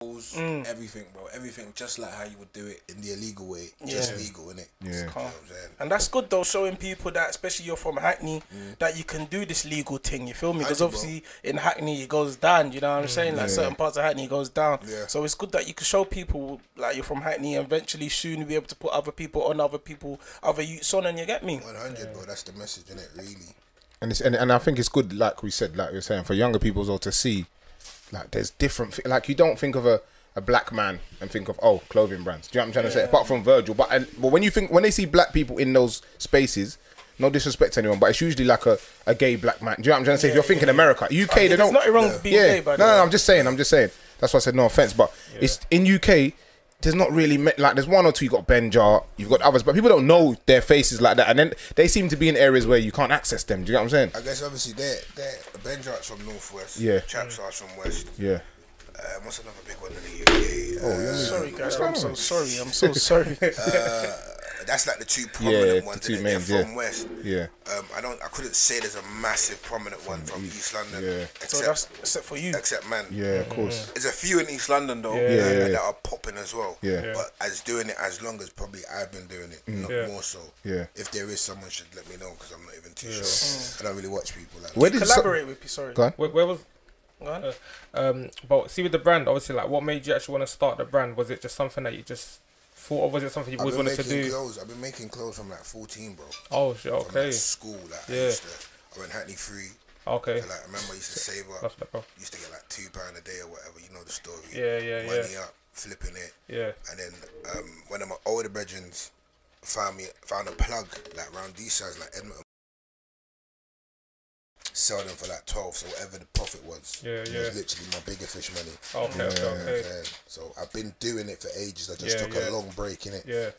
everything, bro. Everything just like how you would do it in the illegal way. Just legal, innit? Yeah. You know what I'm saying? And that's good though, showing people that, especially you're from Hackney, that you can do this legal thing. You feel me? Because obviously in Hackney it goes down. You know what I'm saying? Like certain parts of Hackney it goes down. Yeah. So it's good that you can show people like you're from Hackney, and eventually soon you'll be able to put other people on, other youths on, and you get me? 100, bro. That's the message, innit? Really. And I think it's good, like we said, like you're saying, for younger people as well to see, like there's different, like you don't think of a black man and think of clothing brands. Do you know what I'm trying to say? Apart from Virgil, but when they see black people in those spaces, no disrespect to anyone, but it's usually like a gay black man. Do you know what I'm trying to say? If you're thinking America, UK, they don't. There's nothing wrong with being gay, by the way. No, I'm just saying. That's why I said no offense, but it's in UK. There's not really like there's one or two. You got Benjar, you've got others, but people don't know their faces like that, and then they seem to be in areas where you can't access them. Do you know what I'm saying? I guess obviously they're Benjar's from Northwest. Yeah. Chapsar's from West. Yeah. What's another big one in the UK? Sorry guys, I'm so sorry. I'm so sorry. That's like the two prominent ones. The two They're mains, from West. Yeah. I couldn't say there's a massive prominent one from East London. Yeah. So that's except for you. Except man. Yeah, of course. There's a few in East London though that are popping as well. Yeah. But as doing it as long as probably I've been doing it, not more so. Yeah. If there is someone should let me know because I'm not even too sure. I don't really watch people like that. Where did Collaborate with you, sorry. Go on. Where was? Go on. But see with the brand, obviously, like what made you actually want to start the brand? Was it just something that you just thought of? Was it something you always wanted to do? I've been making clothes from like 14, bro. Oh shit, From okay. like school, like I went Hackney free. Okay. So, like, I remember I used to save up. That's better. Used to get like £2 a day or whatever. You know the story. Money up, flipping it. Yeah. And then one of my older brethren found a plug like around these sides, like Edmonton. Sell them for like 12, so whatever the profit was, it was literally my bigger fish money. Okay. So I've been doing it for ages. I just took a long break in it. Yeah.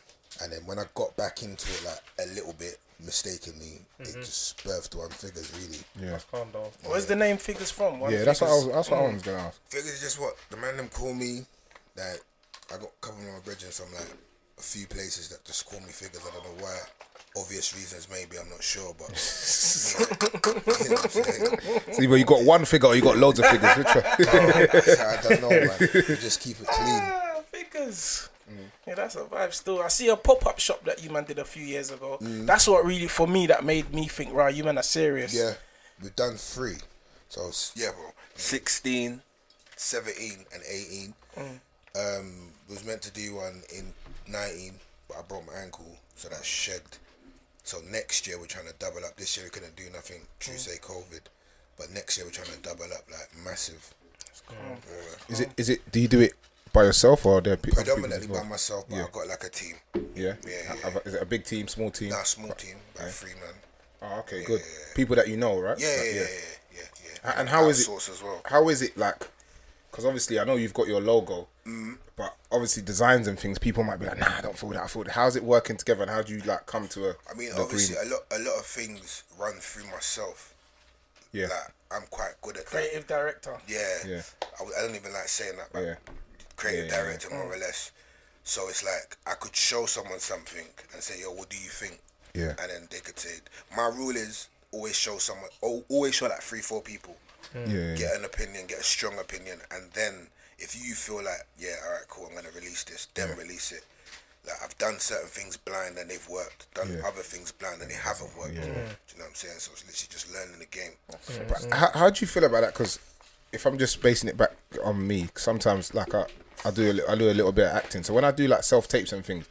And then when I got back into it, like a little bit mistakenly, it just birthed one figures really. Yeah. That's calm down. Where's the name Figures from? That's what I was gonna ask. Figures is just what the man them call me. Like I got a couple of my brethren from like a few places that just call me Figures. I don't know why. Obvious reasons, maybe, I'm not sure, but you know what I'm saying? So either you got one figure or you got loads of figures. Which one? I don't know, man. You just keep it clean. Figures. Yeah, that's a vibe still. I see a pop-up shop that you man did a few years ago. That's what really, for me, that made me think, right, you man are serious. Yeah, we've done 3. So, yeah, bro. 16, 17, and 18. Was meant to do one in 19, but I broke my ankle, so that's shed. So next year we're trying to double up. This year we couldn't do nothing, true say COVID. But next year we're trying to double up like massive. Is it? Do you do it by yourself or are there people? Predominantly by myself, but I've got like a team. Yeah. Is it a big team, small team? Nah, small team, about 3 men. Oh, okay, good. People that you know, right? Yeah. And how is it? As well. How is it like? Because obviously I know you've got your logo, but obviously designs and things, people might be like, nah, I don't feel that. I feel that. How's it working together, and how do you like come to a? I mean, obviously a lot of things run through myself. Yeah. Like I'm quite good at Creative director. Yeah. I don't even like saying that, but creative director more or less. So it's like I could show someone something and say, yo, what do you think? Yeah. And then they could say, my rule is always show like 3-4 people. Get an opinion, get a strong opinion, and then if you feel like, yeah, all right, cool, I'm gonna release this, then release it. Like I've done certain things blind and they've worked, done other things blind and they haven't worked. Do you know what I'm saying? So it's literally just learning the game. But how do you feel about that? Because if I'm just basing it back on me, sometimes like I do a little bit of acting. So when I do like self tapes and things,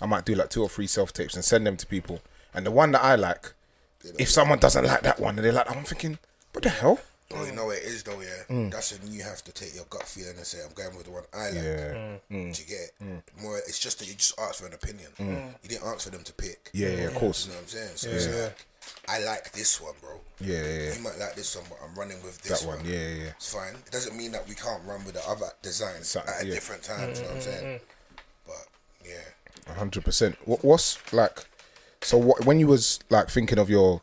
I might do like 2 or 3 self tapes and send them to people. And the one that I like, if someone doesn't like that one and they're like, I'm thinking, what the hell? Bro, you know what it is though, yeah? That's when you have to take your gut feeling and say, I'm going with the one I like. Do you get it? More, it's just that you just ask for an opinion. You didn't ask for them to pick. Yeah, of course. You know what I'm saying? So it's like, I like this one, bro. Yeah. You might like this one, but I'm running with this one. Yeah. It's fine. It doesn't mean that we can't run with the other designs at a different time, you know what I'm saying? But, yeah. 100%. What's like, so when you was like thinking of your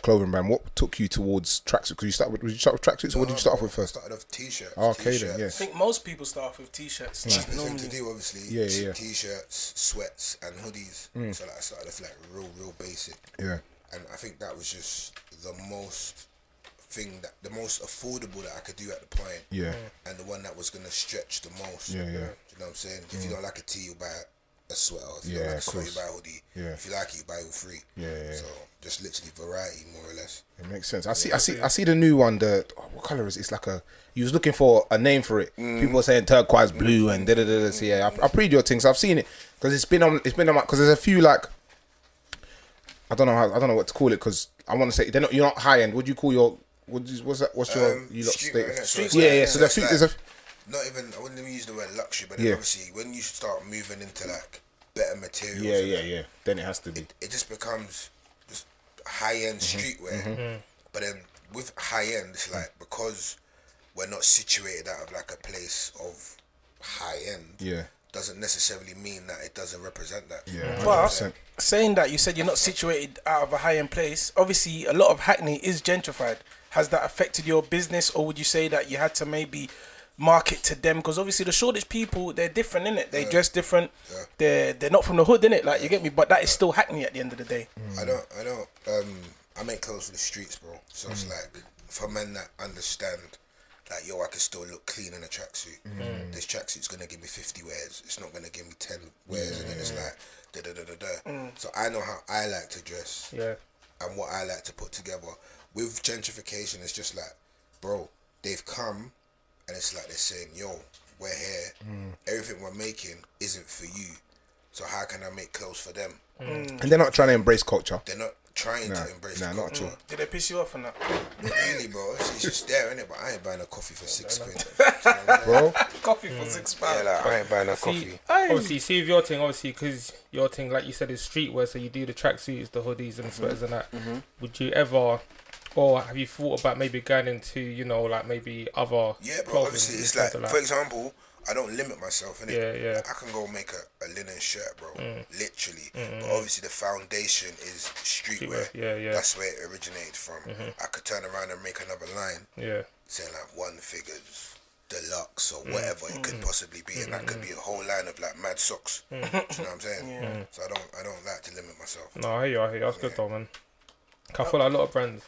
clothing brand, what took you towards tracksuits? Because did you start with tracksuits or what did you start off with first? I started off t-shirts. Oh, okay then, yeah. I think most people start off with t-shirts. Cheapest thing to do, obviously. Yeah. T-shirts, sweats, and hoodies. So like I started off like real basic. Yeah. And I think that was just the most thing that the most affordable that I could do at the point. Yeah. And the one that was gonna stretch the most. Yeah, yeah. Do you know what I'm saying? If you don't like a tee, you buy a sweater. If you don't like a sweater, you buy a hoodie. Yeah. If you like it, you buy it for free. Yeah. So just literally variety, more or less. It makes sense. I see the new one. What color is it? It's like a. You was looking for a name for it. People are saying turquoise blue and da da da. So yeah, I pre your things. I've seen it because it's been on because there's a few like. I don't know what to call it because I want to say you're not high end. Would you call your what's your you lot Streetwear, state? so Yeah. So there's a. Not even, I wouldn't even use the word luxury, but then obviously when you start moving into like better materials, yeah, then it has to be. It just becomes just high end streetwear. But then with high end, it's like because we're not situated out of like a place of high end, doesn't necessarily mean that it doesn't represent that. Yeah, 100%. But saying that, you said you're not situated out of a high end place. Obviously, a lot of Hackney is gentrified. Has that affected your business, or would you say that you had to maybe market to them? Because obviously the Shoreditch people, they're different, innit? They dress different. They're not from the hood, innit? Like, you get me? But that is still Hackney at the end of the day. I make clothes for the streets, bro. So it's like for men that understand, like, yo, I can still look clean in a tracksuit. This tracksuit's gonna give me 50 wears. It's not gonna give me 10 wears, and then it's like da da da da da. So I know how I like to dress. And what I like to put together. With gentrification, it's just like, bro, they've come. And it's like they're saying, yo, we're here. Everything we're making isn't for you. So how can I make clothes for them? And they're not trying to embrace culture. They're not trying to embrace the not culture. at all. Did they piss you off on that? Not really, bro. It's just there, innit? But I ain't buying a coffee for £6. Bro. Coffee for £6. Yeah, like, I ain't buying a coffee. Obviously, see with your thing, obviously, because your thing, like you said, is streetwear, so you do the tracksuits, the hoodies and the sweaters and that. Would you ever... Or have you thought about maybe going into, you know, like maybe other bro, obviously, it's like, for example, I don't limit myself, innit? Yeah. I can go make a linen shirt, bro, literally. But obviously the foundation is streetwear. Yeah. That's where it originated from. I could turn around and make another line. Saying like one figures, deluxe or whatever it could possibly be. And that could be a whole line of like mad socks. Do you know what I'm saying? So I don't like to limit myself. No, I hear you. That's good though, man. I feel like a lot of brands,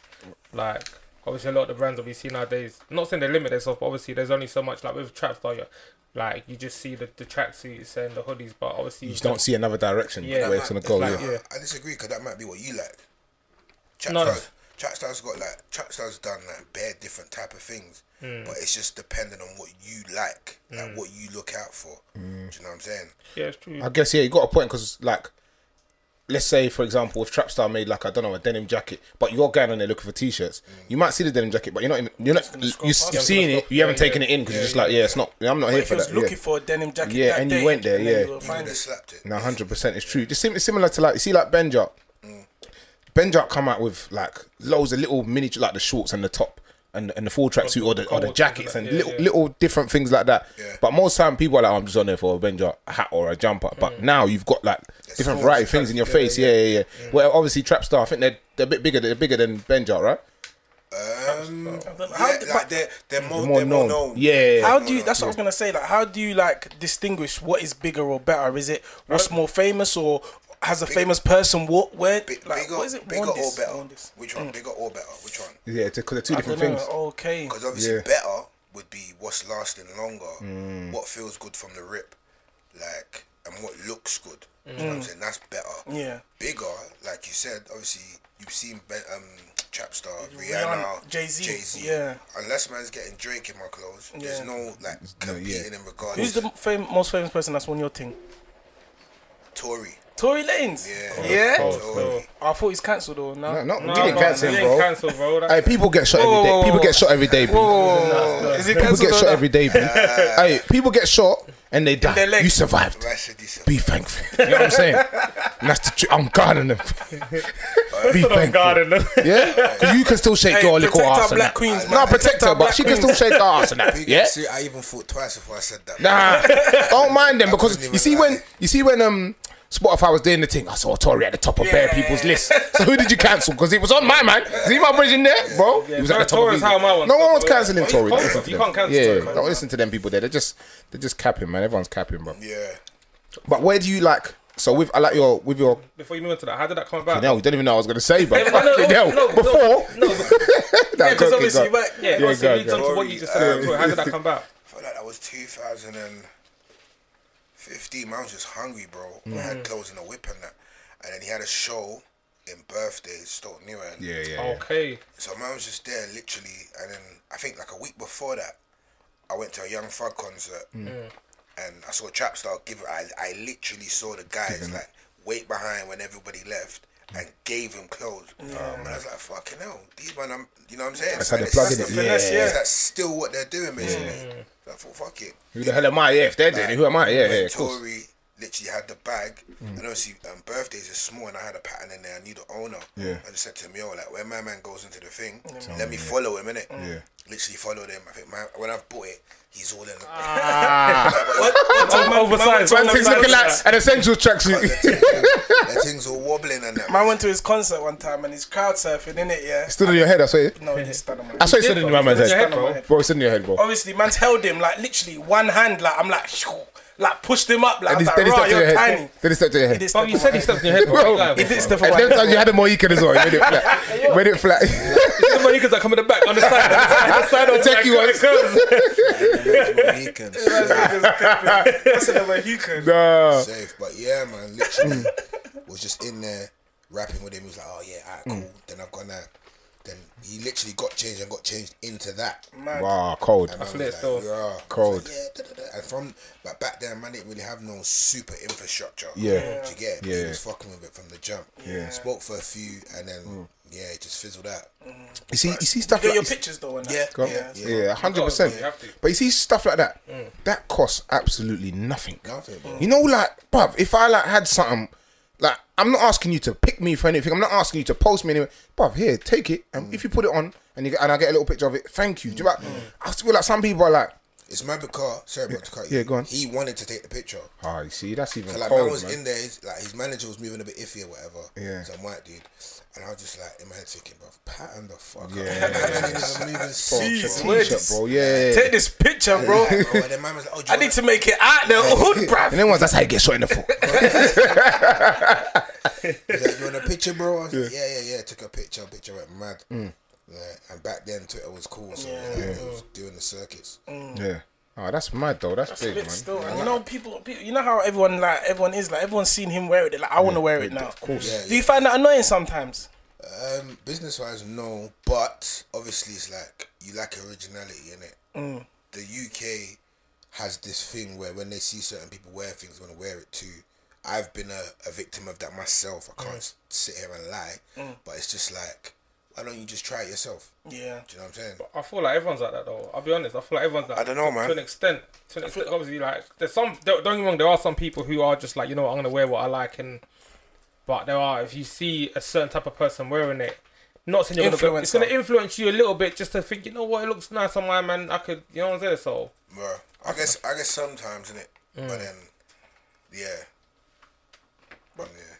like, obviously a lot of the brands that we see nowadays, not saying they limit themselves, but obviously there's only so much, like with Trapstar, like you just see the tracksuits and the hoodies, but obviously... You just don't see another direction where it's going to go, I disagree, because that might be what you like. Trapstar's got like, Trapstar's done like bare different type of things, but it's just depending on what you like what you look out for. Do you know what I'm saying? Yeah, it's true. I guess, you got a point, because like, let's say, for example, if Trapstar made like, I don't know, a denim jacket, but you're going on there looking for t-shirts, you might see the denim jacket, but you've seen it, you haven't taken it in because you're just like, it's not, I'm not here for that. If you was looking for a denim jacket that and day, you went there, You would have slapped it. No, 100%, it's true. Just similar to like, you see like Benjart. Benjart come out with like loads of little miniature, like the shorts and the top and the full tracksuit or the jackets and little different things like that. But most time people are like, I'm just on there for a Benjart hat or a jumper. But now you've got like different variety of things in your face. Yeah. Well, obviously Trapstar, I think they're a bit bigger. They're bigger than Benjart, right? They're more known. Yeah. How do you? That's what I was gonna say. Like, how do you like distinguish what is bigger or better? Is it what's more famous, or has a famous person what is it? Bigger or better? Which one? Bigger or better? Which one? Yeah, because they're two different things. Okay. Because obviously better would be what's lasting longer, what feels good from the rip, like, and what looks good. You know what I'm saying? That's better. Yeah. Bigger, like you said, obviously you've seen Trapstar, Rihanna, Jay-Z. Yeah. Unless man's getting Drake in my clothes, there's no like competing in regardless. Who's the most famous person that's won your thing? Tory Lanez. Yeah. I thought he's cancelled or no? No, we didn't cancel him, bro. Hey, people get shot every day. People get shot every day, B. Is it People get shot every day, B. Hey, people get shot and they die. You survived. Be thankful. You know what I'm saying? And that's the truth. I'm guarding them. Be thankful. Yeah? Because you can still shake your little ass and that. No, protect her, but she can still shake her ass and that. Yeah? See, I even thought twice before I said that. Nah, don't mind them, because you see when Spotify was doing the thing, I saw Tory at the top of bare people's list. So who did you cancel? Because it was on my man. See my bridge in there, bro? He was at the top of no one was cancelling Tory. You can't cancel Tory, don't listen to them people there. They're just capping, man. Everyone's capping, bro. Yeah. But where do you like? So with your Before you move on to that, how did that come about? no, we don't even know what I was gonna say, but No, before. Because obviously, go. Obviously leads on to what you just said. How did that come about? I feel like that was 2015. Man, I was just hungry, bro. I had clothes in a whip and that, and then he had a show in birthdays, Stoke New End. Yeah. Okay. So man was just there literally, and then I think like a week before that, I went to a Young Thug concert, and I saw Trap Star give it. I literally saw the guys like wait behind when everybody left and gave him clothes. And I was like, fucking hell, these man, you know what I'm saying? That's how they're plugging it. That's still what they're doing, basically. So I thought, fuck it. Who the hell am I? Yeah, if they're doing it, who am I? Yeah, of course. Tory literally had the bag, and obviously birthdays is small, and I had a pattern in there. I knew the owner. I just said to him, yo, like when my man goes into the thing, let me follow him, innit? Literally followed him. I think when I've bought it, he's all in. Oversized. One thing's looking like an essential tracksuit. The things all wobbling and that. Man went to his concert one time and he's crowd surfing, innit? Yeah. Stood on your head, I saw it. No, he didn't stand on my head. I saw it stood in my man's head, bro. Bro, it's in your head, bro. Obviously, man's held him like literally one hand, like I'm like, shoo, like pushed him up, like I was Then he like, stepped to raw, your you're head. tiny. Then he stepped to your head. Oh, you said he stepped in your head, bro. He did step on And my them head. times you had a Mohican as well. You made it flat. Made it flat. The Mohicans that come in the back on the side. The side will take you on. That's another Mohican. Nah. Safe, but yeah, man, literally was just in there rapping with him. He was like, oh yeah, alright, cool. Then I've gone out. Then he literally got changed into that. Wow, cold. And I feel it was still. like, yeah. Cold. And but back then, man didn't really have no super infrastructure. Yeah. Do you get? Yeah. He was fucking with it from the jump. Yeah. Spoke for a few, and then it just fizzled out. You see stuff You like got your pictures though, and that. Yeah, 100%. But you see stuff like that, that costs absolutely nothing. Nothing, bro. You know, like, bruv, if I like had something, like, I'm not asking you to pick me for anything. I'm not asking you to post me anywhere. Bruv, here, take it, and if you put it on, and I get a little picture of it, thank you. Do you know, I feel like some people are like, it's my car. Sorry about to cut you. Yeah, go on. He wanted to take the picture. oh, you see, that's even So like, cold, man was man. in there. His manager was moving a bit iffy or whatever. Yeah. Some white dude, and I was just like in my head thinking, bro, pattern the fuck. Yeah. Up. Man ain't even moving Jeez, T-shirt, bro. Yeah. Take this picture, bro. And then man was like, oh, do you I need to make it out the hood, bruv. And then once that's how you get shot in the foot. He's like, you want a picture, bro? I was like, yeah. Took a picture. Picture went mad. And back then Twitter was cool, so it was doing the circuits. Yeah. Oh, that's mad though. That's big, man. Still, you know, people, you know how everyone is like, everyone's seen him wear it. Like, I want to wear it now. Of course. Yeah, Do you find that annoying sometimes? Business wise, no, but obviously it's like you lack originality in it. The UK has this thing where when they see certain people wear things, they want to wear it too. I've been a victim of that myself. I can't sit here and lie, but it's just like, why don't you just try it yourself? Yeah. Do you know what I'm saying? I feel like everyone's like that though. I'll be honest. I feel like everyone's like I don't know, man. To an extent, obviously, like there's some. Don't get me wrong. There are some people who are just like, you know what, I'm gonna wear what I like, but there are, if you see a certain type of person wearing it, not saying you're gonna go, it's gonna influence you a little bit just to think, you know what, it looks nice on my man. I could, you know what I'm saying? So, Well, I guess sometimes, innit? But then, yeah.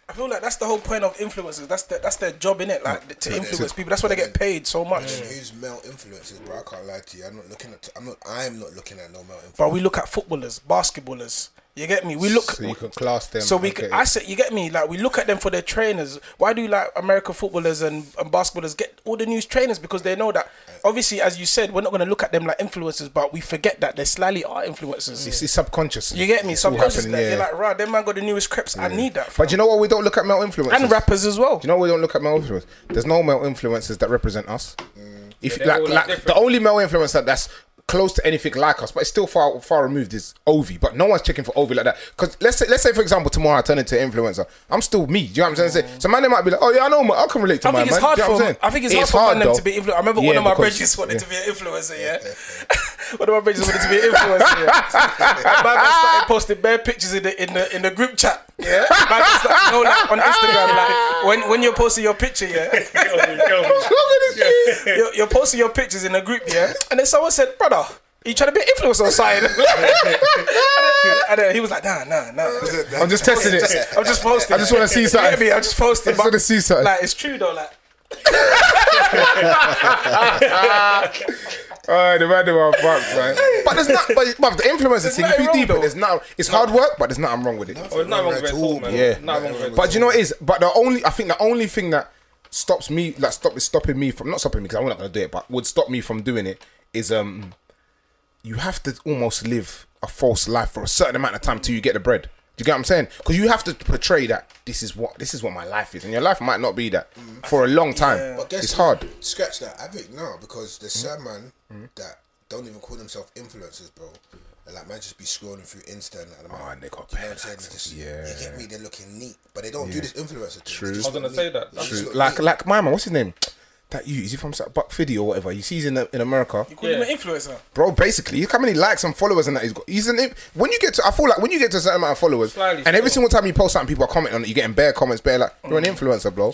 I feel like that's the whole point of influencers. That's their job, innit? Like to influence people. That's why they get paid so much. Who's male influencers, bro? I can't lie to you. I'm not looking at no male influencers. But we look at footballers, basketballers. You get me? We look. So you can class them. So we, I said, you get me? Like we look at them for their trainers. Why do like American footballers and basketballers get all the new trainers? Because they know that obviously, as you said, we're not going to look at them like influencers, but we forget that they slightly are influencers. It's subconscious. You get me? Subconsciously, yeah. you're like, right, them man got the newest creps. I need that. But you know what? We don't look at male influencers And rappers as well. Do you know what we don't look at male influencers? There's no male influencers that represent us. If they're all like the only male influencer that's close to anything like us, but it's still far removed, is Ovi. But no one's checking for Ovi like that. Because let's say for example tomorrow I turn into an influencer, I'm still me. Do you know what I'm saying? So man, they might be like, oh yeah, I know, man, I can relate to my man. I think it's hard for them to be influenced. I remember one of my brothers wanted to be an influencer. Yeah, one of my brothers wanted to be an influencer. Yeah. Man started posting bare pictures in the group chat. Yeah, man started, like on Instagram, like when you're posting your picture, yeah, you're posting your pictures in a group, yeah, and then someone said, brother, you trying to be an influencer or something? And then he was like, nah. I'm just testing it. I'm just posting. I just want to see something. I'm just posting. I just want to see something. Like, it's true though, like. Oh, the man are fucked, man. But there's not. But the influencer thing, if you deep it, there's not. It's hard work, but there's nothing wrong with it. Oh, there's nothing wrong with it at all, man. Yeah. Nothing wrong with it. But you know what it is? But I think the only thing that stops me, like stopping me from, not stopping me because I'm not gonna do it, but would stop me from doing it is you have to almost live a false life for a certain amount of time till you get the bread. Do you get what I'm saying? Because you have to portray that this is what my life is, and your life might not be that for a long time. Yeah. But it's hard. Scratch that. I think no, because there's some man that don't even call themselves influencers, bro. And like man, just be scrolling through Insta and they got you know what I'm saying? Just, you get me, they're looking neat, but they don't do this influencer thing. True. I was gonna say that. True. Like my man, what's his name? That is he from Buck Fiddy or whatever? You see, he's in America. You call him an influencer, bro. Basically, look how many likes and followers and that he's got. When you get to, I feel like when you get to a certain amount of followers, and every single time you post something, people are commenting on it. You're getting bare comments, bare like you're an influencer, bro.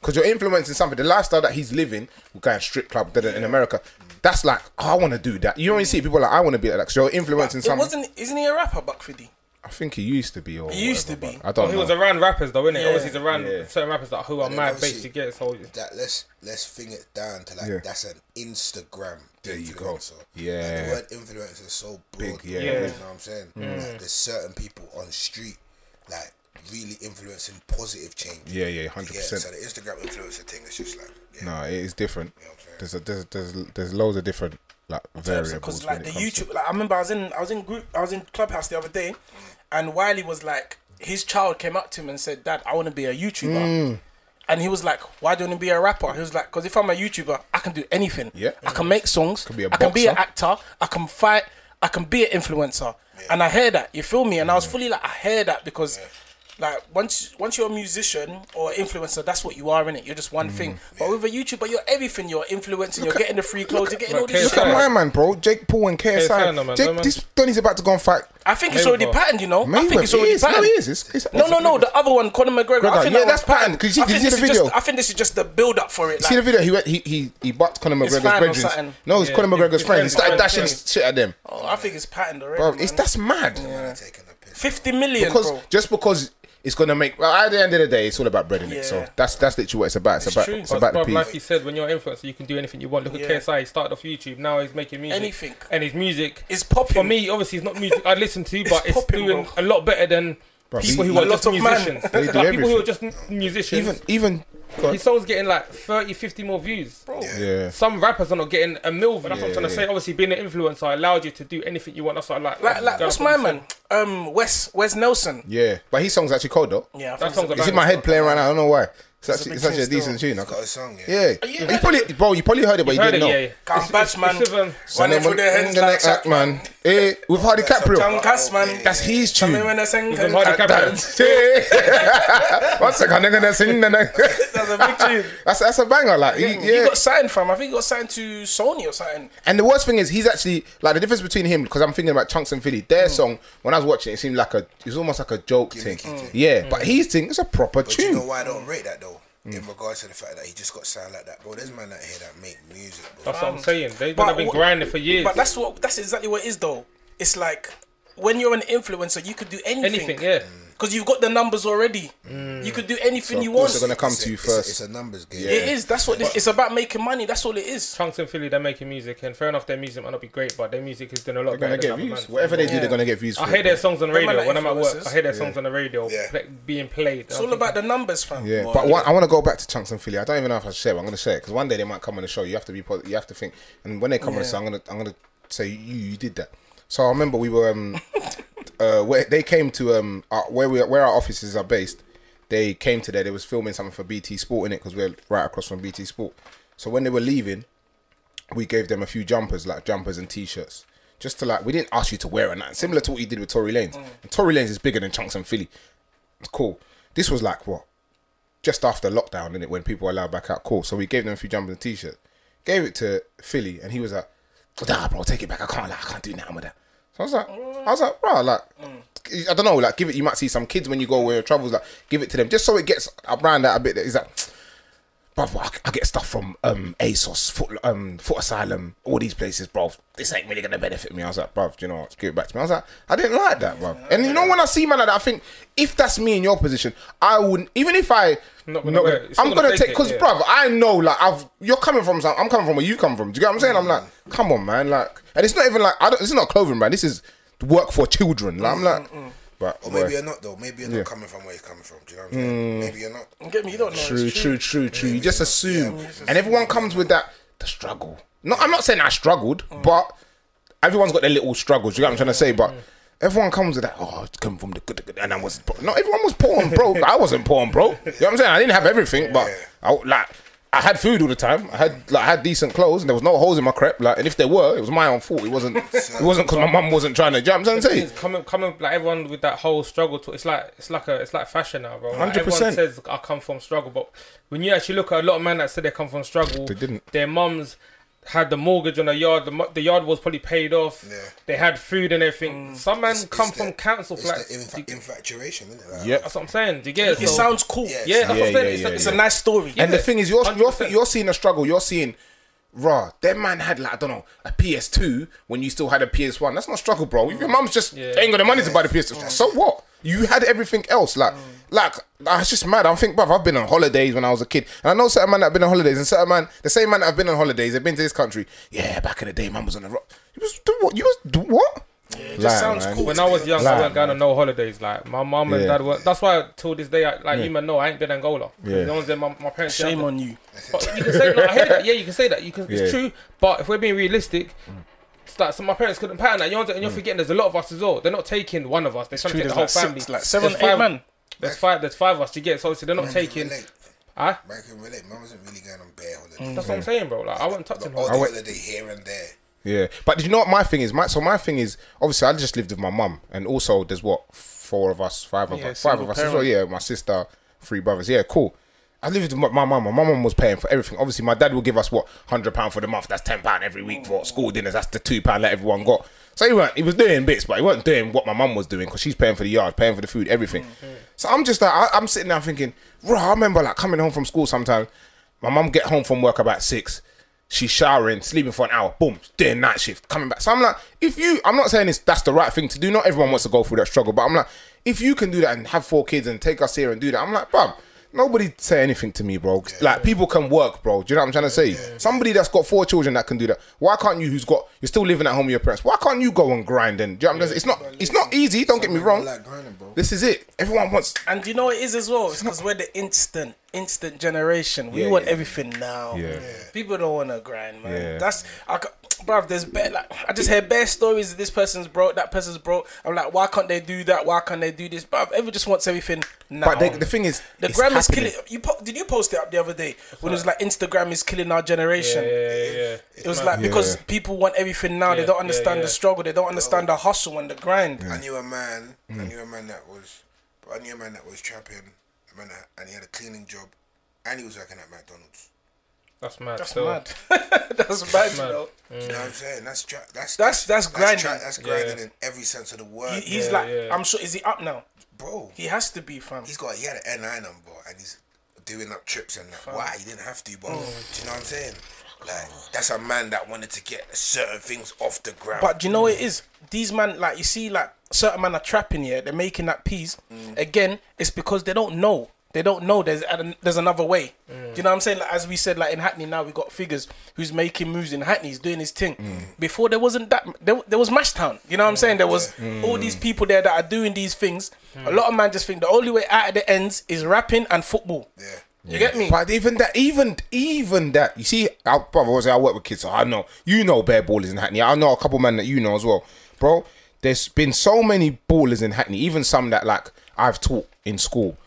Because you're influencing something. The lifestyle that he's living, we're going strip club in America. That's like, I want to do that. You don't really see people like I want to be like that. Because you're influencing something. Isn't he a rapper, Buck Fiddy? I think he used to be. Or he used to be. I don't know. He was around rappers though, innit? Yeah. Obviously, he's around certain rappers that who are mad bait to get. So that let's thing it down to like that's an Instagram. There you go. Like, Yeah. the word influencer is so broad. Big. Yeah. You know what I'm saying? Like, there's certain people on the street like really influencing positive change. Yeah. 100%. So the Instagram influencer thing is just like no, it is different. You know what I'm saying? There's loads of different like variables. Because like the YouTube, like I remember I was in Clubhouse the other day, and Wiley was like, his child came up to him and said, "Dad, I want to be a YouTuber." And he was like, "Why do you want to be a rapper?" He was like, "Because if I'm a YouTuber, I can do anything. Yeah. I can make songs. Could be a I can be an boxer. actor. I can fight. I can be an influencer." And I hear that. You feel me? And I was fully like, I hear that because. Like once you're a musician or influencer, that's what you are, innit? You're just one thing. But with a YouTuber, you're everything. You're influencing. You're getting the free clothes. You're getting all these. Look at my man, bro. Jake Paul and KSI. no, man, This Donny's about to go and fight. I think it's already patterned, you know. I think it's already patterned. No, he is. No. The other one, Conor McGregor. I think that's patterned. Because you see the video. I think this is just the build up for it. See the video? He bucked Conor McGregor's friends. No, it's Conor McGregor's friends. He started dashing shit at them. Oh, I think it's patterned already. Bro, that's mad. 50 million, bro. Just because it's gonna make. Well, at the end of the day, it's all about bread in it. So that's literally what it's about. It's about the peace. Like you said, when you're an influencer, you can do anything you want. Look at KSI. He started off YouTube. Now he's making music. Anything. And his music is popping. For me, obviously, it's not music I'd listen to, but it's doing a lot better than people who are just musicians. They do like people who are just musicians. Even his song's getting like 30, 50 more views. Bro. Yeah. Some rappers are not getting a mil. That's what I'm trying to say. Obviously, being an influencer allowed you to do anything you want. That's what I like. Like what's my man? Wes Nelson. Yeah, but his song's actually cold though. Yeah, that song's it's in my head playing right now. I don't know why. It's such a decent tune. Got a song, yeah. You probably heard it, but you didn't know. Come back, man. Running through their heads like Shaq, man. Hey, with Hardy Caprio. Man. That's his tune. That's Hardy Caprio. One second, I'm gonna sing. That's a big tune. That's a banger. Like he got signed from. I think he got signed to Sony or something. And the worst thing is, he's actually like the difference between him, because I'm thinking about Chunks and Philly. Their song, when I was watching it, seemed like it was almost like a joke thing. Yeah, but his thing is a proper tune. You know why I don't rate that though? In regards to the fact that he just got signed like that, bro. There's man out here that make music, bro. That's what I'm saying. They've been grinding for years. But that's exactly what it is, though. It's like when you're an influencer, you could do anything. Anything, yeah. Because you've got the numbers already. You could do anything you want. They're gonna come to you first. It's a numbers game. Yeah. It is. That's what it's about. Making money. That's all it is. Chunks and Philly, they're making music, and fair enough, their music might not be great, but their music is doing a lot better. They're gonna get views. Whatever they do, they're gonna get views. I hear their songs on the radio when I'm at work. influencers. I hear their songs on the radio being played. It's all about the numbers, fam. Yeah, but I want to go back to Chunks and Philly. I don't even know if I should share it. I'm gonna share it because one day they might come on the show. You have to be positive. You have to think. And when they come on the show, I'm gonna say you did that. So I remember we were where they came to where our offices are based. They came to there. They was filming something for BT Sport in it because we're right across from BT Sport. So when they were leaving, we gave them a few jumpers and t-shirts, just to we didn't ask you to wear that. Similar to what you did with Tory Lanez. And Tory Lanez is bigger than Chunks and Philly. It's cool. This was just after lockdown, innit, when people were allowed back out. Cool. So we gave them a few jumpers and t-shirts. Gave it to Philly, and he was like, "Nah, bro, take it back. I can't do nothing with that." So I was like, bro, I don't know, give it. You might see some kids when you go where travels, give it to them just so it gets around that a bit. He's like, bruv, I get stuff from ASOS, Foot Asylum, all these places, bro. This ain't really gonna benefit me. I was like, bruv, you know what? Give it back to me. I was like, I didn't like that, bruv. And you know, when I see man like that, I think if that's me in your position, I wouldn't. Even if I'm gonna take, because bruv, I know like you're coming from something. I'm coming from where you come from. Do you get what I'm saying? I'm like, come on, man. Like, and it's not even like this is not a clothing brand. This is work for children. Like, I'm like. But, or maybe you're not though. Maybe you're not coming from where he's coming from. Do you know what I'm saying? Maybe you're not. Get me? You don't know. True. You just assume, and everyone comes with that the struggle. No, I'm not saying I struggled, but everyone's got their little struggles. You know what I'm trying to say? But everyone comes with that. Oh, it's come from the good, and I was not. Everyone was poor and broke. I wasn't poor and broke. You know what I'm saying? I didn't have everything, but I had food all the time. I had decent clothes, and there was no holes in my crepe. Like, and if there were, it was my own fault. It wasn't because my mum wasn't trying to. Do you know what I'm trying to say? Coming like everyone with that whole struggle. It's like fashion now, bro. Like, 100%. everyone says I come from struggle, but when you actually look at a lot of men that said they come from struggle, they didn't. Their mums had the mortgage on the yard. The yard was probably paid off. Yeah. They had food and everything. Some men come from council flats. Infatuation, isn't it? Like, yeah, that's what I'm saying. Do you get it? It sounds cool. Yeah, that's what I'm saying. It's a nice story. And the thing is, you're seeing a struggle. You're seeing, raw. That man had like, I don't know, a PS2 when you still had a PS1. That's not struggle, bro. Your mum's just ain't got the money to buy the PS2. So what? You had everything else. Like it's just mad. I'm thinking, bruv, I've been on holidays when I was a kid. And I know certain man that have been on holidays, and certain man, the same man that have been on holidays, they've been to this country. Yeah, back in the day, man was on the rock. You was what? Yeah, it just sounds cool. When I was young, I weren't going on no holidays. Like, my mum and dad were. That's why, till this day, you man know, I ain't been in Angola. Yeah. No one's there, my parents. Shame on you. But you can say, no, I hear that. Yeah, you can say that. It's true. But if we're being realistic, it's like, so my parents couldn't pattern that. And you're forgetting there's a lot of us as well. They're not taking one of us. They're trying to take the whole family. Like 7, 8 men. There's five of us. You get it? So obviously they're not taking. I can relate. Mum wasn't really going on bare holidays. That's what I'm saying, bro. Like, I wasn't touching her. I went holiday here and there. Yeah, but did you know what my thing is? My thing is, obviously I just lived with my mum, and also there's what, 5 of us as well. Yeah, my sister, 3 brothers. Yeah, cool. I lived with my mum. My mum was paying for everything. Obviously, my dad would give us what, £100 for the month. That's £10 every week for school dinners. That's the £2 that everyone got. So he was doing bits, but he wasn't doing what my mum was doing, because she's paying for the yard, paying for the food, everything. So I'm just like, I'm sitting there thinking, I remember like coming home from school sometimes. My mum get home from work about 6. She's showering, sleeping for an hour, boom, doing night shift, coming back. So I'm like, I'm not saying that's the right thing to do. Not everyone wants to go through that struggle, but I'm like, if you can do that and have 4 kids and take us here and do that, I'm like, bruv, nobody say anything to me, bro. Like, people can work, bro. Do you know what I'm trying to say? Somebody that's got 4 children that can do that. Why can't you, you're still living at home with your parents, why can't you go and grind? And do you know what I'm saying? It's not easy, don't get me wrong. Like grinding, bro. This is it. Everyone wants. And you know what it is as well? It's because we're the instant generation. We want everything now. People don't want to grind, man. Bruv, there's I just hear bare stories. This person's broke, that person's broke. I'm like, why can't they do that? Why can't they do this? Bruv, everyone just wants everything now. But the thing is, the gram is killing. Did you post it up the other day when it was like Instagram is killing our generation? Yeah. It was like because people want everything now. They don't understand the struggle. They don't understand the hustle and the grind. I knew a man that was trapping. And he had a cleaning job, and he was working at McDonald's. That's mad. That's mad. That's mad. You know what I'm saying? That's grinding. That's grinding in every sense of the word. He's I'm sure. Is he up now, bro? He has to be, fam. He had an NI number, and he's doing up trips and that. Fam. Why? He didn't have to, bro. Do you know what I'm saying? Like, that's a man that wanted to get certain things off the ground. But do you know what it is? These man, like, you see, like, certain man are trapping here. They're making that peace. Again, it's because they don't know. They don't know there's another way. Do you know what I'm saying? Like, as we said, like in Hackney now, we got Figures who's making moves in Hackney. He's doing his thing. Before there wasn't that. There was Mashtown. You know what I'm saying? There was all these people there that are doing these things. A lot of man just think the only way out of the ends is rapping and football. You get me? But even that, you see, I work with kids, so I know. You know bare ballers in Hackney. I know a couple men that you know as well. Bro, there's been so many ballers in Hackney, even some that like I've taught in school.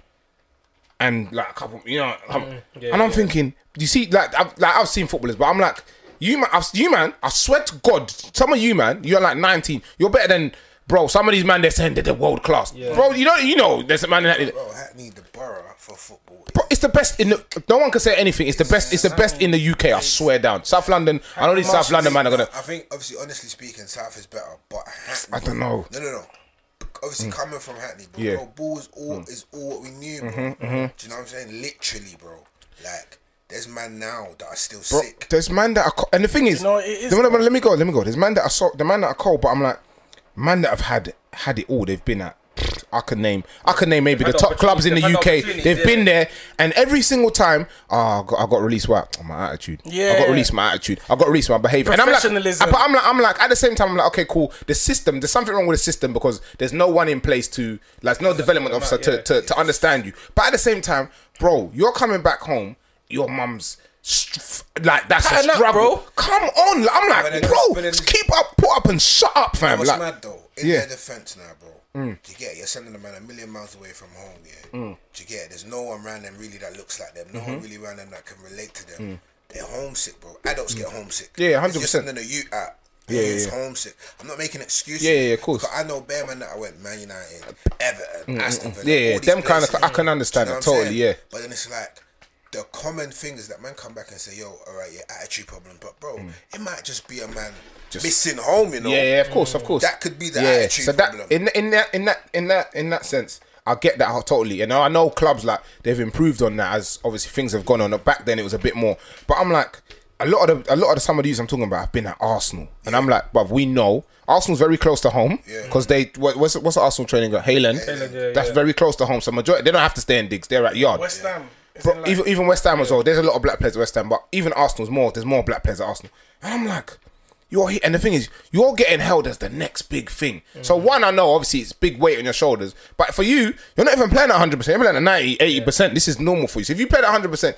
And like a couple, you know, and I'm thinking, you see, I've seen footballers, but I'm like, you man, I swear to God, some of you man, you're like 19, you're better than, bro, some of these man, they're saying that they're world class. Bro, you know, there's a man in Hackney. Bro, Hackney, the borough for football. Bro, it's the best in the, no one can say anything, it's the best in the UK, I swear down. South London, I know these South London man are gonna. I think, obviously, honestly speaking, South is better, but Hackney. I don't know. No. Obviously, coming from Hackney, bro, ball is all what we knew, bro. Do you know what I'm saying? Literally, bro. Like, There's man now that are still Bro, sick. there's man that are and the thing is, You know, it is, let me go. There's man that are the man that are cold, but I'm like, man that have had it all. They've been at, I can name maybe the top clubs in the UK. They've been there, and every single time, I got released my attitude. Yeah, I got released my attitude. I got released my behaviour. And Professionalism. I'm like, at the same time, I'm like, okay, cool. The system, there's something wrong with the system because there's no one in place to, like, no development officer to understand you. But at the same time, bro, you're coming back home. Your mum's like that's a struggle, bro. Come on, I'm like, bro, just keep up, put up, and shut up, fam. What's like, mad though? In their defense now, bro. Do you get it? You're sending a man a million miles away from home, yeah. Do you get it? There's no one around them really that looks like them. No one really around them that can relate to them. They're homesick, bro. Adults get homesick. Yeah, 100%. You're sending a youth out. He's homesick. I'm not making excuses. Yeah, of course. Because I know bare man that I went Man United, Everton, Aston Villa. Yeah, them kind of, I can understand it totally. Yeah, but then it's like the common thing is that man come back and say, "Yo, all right, yeah, attitude problem." But bro, it might just be a man missing home. You know? Yeah, of course. That could be the attitude problem. In that sense, I get that totally. And I know clubs like they've improved on that as obviously things have gone on. Back then it was a bit more, but I'm like. A lot of the some of these I'm talking about have been at Arsenal, and I'm like, but we know Arsenal's very close to home because they what's the Arsenal training got? Hayland, that's very close to home. So majority they don't have to stay in digs; they're at yard. West Ham, bro, even West Ham as well. There's a lot of black players at West Ham, but even Arsenal's more. There's more black players at Arsenal, and I'm like, you're here, and the thing is, you're getting held as the next big thing. So one, I know obviously it's big weight on your shoulders, but for you, you're not even playing at 100%. You're playing at 90, 80%. This is normal for you. So if you play at 100%.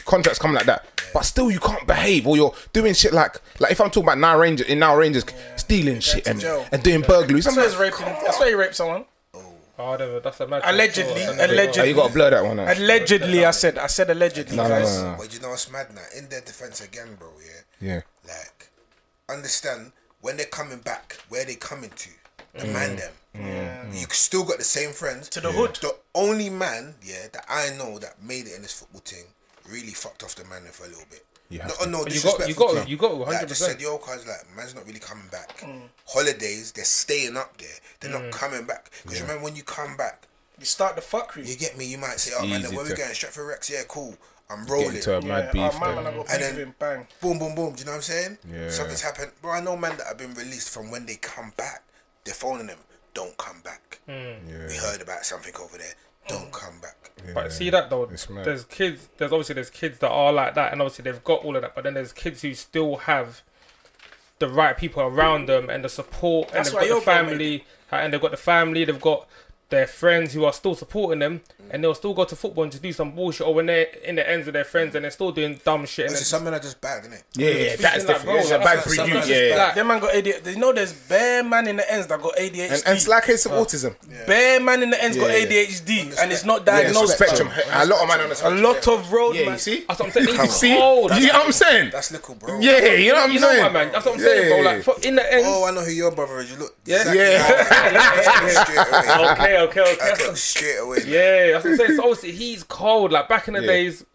Contracts come like that, but still you can't behave, or you're doing shit like if I'm talking about now Rangers stealing shit and doing burglaries. That's why he raped someone. Oh, that's a mad Allegedly. Oh, you got to blur that one out. Allegedly, I said allegedly. No. But you know what's mad now? In their defense again, bro. Yeah. Like, understand when they're coming back, where they coming to, demand them. You still got the same friends to the hood. The only man, that I know that made it in this football thing really fucked off the man for a little bit. You got 100%. Like, just said, yo, cause like man's not really coming back. Holidays, they're staying up there. They're not coming back. Because remember when you come back, you start the fuckery. You get me? You might say, oh man, where we going? Stratford Rex? Yeah, cool. I'm rolling. Into a mad beef. And then bang. Boom, boom, boom. Do you know what I'm saying? Yeah. Something's happened. Bro, I know men that have been released from when they come back. They're phoning them. Don't come back. We heard about something over there. Don't come back. But see that though, there's kids that are like that, and obviously they've got all of that, but then there's kids who still have the right people around them and the support, and they've got the family, they've got their friends who are still supporting them, and they'll still go to football and just do some bullshit, or when they're in the ends of their friends and they're still doing dumb shit. And some men are just bad, isn't it? Yeah, that's definitely bad for you. Like, them man got ADHD. You know, there's bare man in the ends that got ADHD. And it's like case of autism. Bare man in the ends got ADHD, and it's not diagnosed. Spectrum. A lot of man on the spectrum. A lot of road. Yeah, you see? That's what I'm saying. You see? You know what I'm saying? That's little, bro. Yeah, you know what I'm saying? My man. That's what I'm saying, bro. Like in the ends. Oh, I know who your brother is. You look. Okay. Straight away. Yeah, that's what I'm saying. So obviously he's cold. Like back in the days,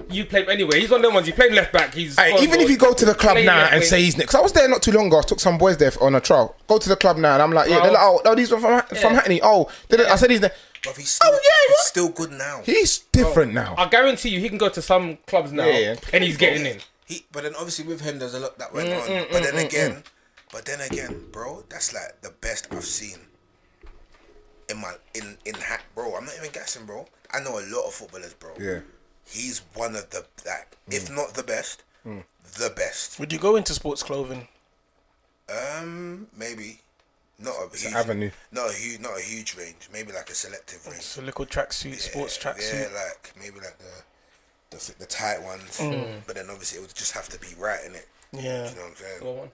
you played anyway. He's one of them ones. You played left back. He's even if you go to the club now and say he's because I was there not too long ago. I took some boys there on a trial. Go to the club now and I'm like, they're like, oh, these are from Hackney. Oh, I said he's there. But he's still good now. He's different now. I guarantee you, he can go to some clubs now and he's getting in. But then obviously with him, there's a lot that went on. But then again, bro, that's like the best I've seen. In hack, bro. I'm not even guessing, bro. I know a lot of footballers, bro. Yeah. He's one of the if not the best, the best. Would you go into sports clothing? Maybe. Not a huge avenue. Not a huge range. Maybe like a selective range. So little tracksuit, sports tracksuit. Yeah, like maybe like the tight ones. But then obviously it would just have to be right in it. Yeah. You know what I'm saying?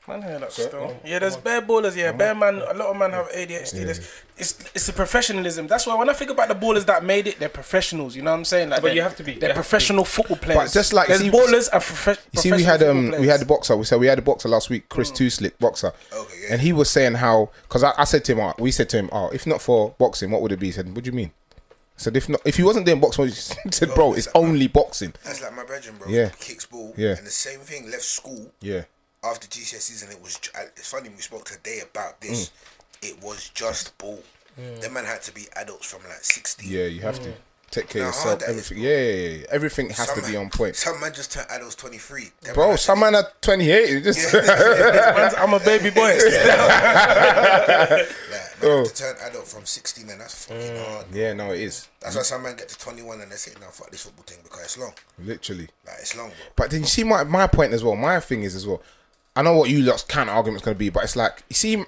Man, hear that still. Yeah, there's bare ballers. Yeah, bare man. A lot of men have ADHD. It's the professionalism. That's why when I think about the ballers that made it, they're professionals. You know what I'm saying? Like, but you have to be. They're professional football players. But just like there's ballers and professional. You see, we had the boxer. We had the boxer last week, Chris Too Slick boxer. Okay, yeah. And he was saying how because I said to him, we said to him, if not for boxing, what would it be? He said, what do you mean? I said if he wasn't doing boxing, he said, bro, it's only boxing. That's like my brethren, bro. Yeah. Kicks ball. Yeah. And the same thing. Left school. Yeah. After GCSEs, and it's funny we spoke today about this. It was just ball. The man had to be adults from like 16. Yeah, you have to. take care of yourself, everything. Yeah. Everything has to be on point. Some man just turned adults 23. Bro, some man at 28. Just I'm a baby boy. Man to turn adult from 16, and that's fucking hard. Yeah, no, it is. That's why some man get to 21 and they say, "No, fuck this football thing because it's long." Literally. Like, it's long, bro. But then you see my point as well. My thing is as well. I know what you lot's counter argument's gonna be, but it's like you see,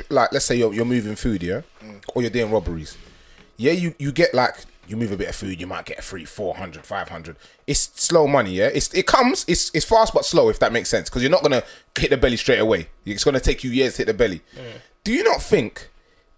like let's say you're moving food, yeah, or you're doing robberies. Yeah, you get like you move a bit of food, you might get 300, 400, 500. It's slow money, yeah. It's fast but slow, if that makes sense, because you're not gonna hit the belly straight away. It's gonna take you years to hit the belly. Do you not think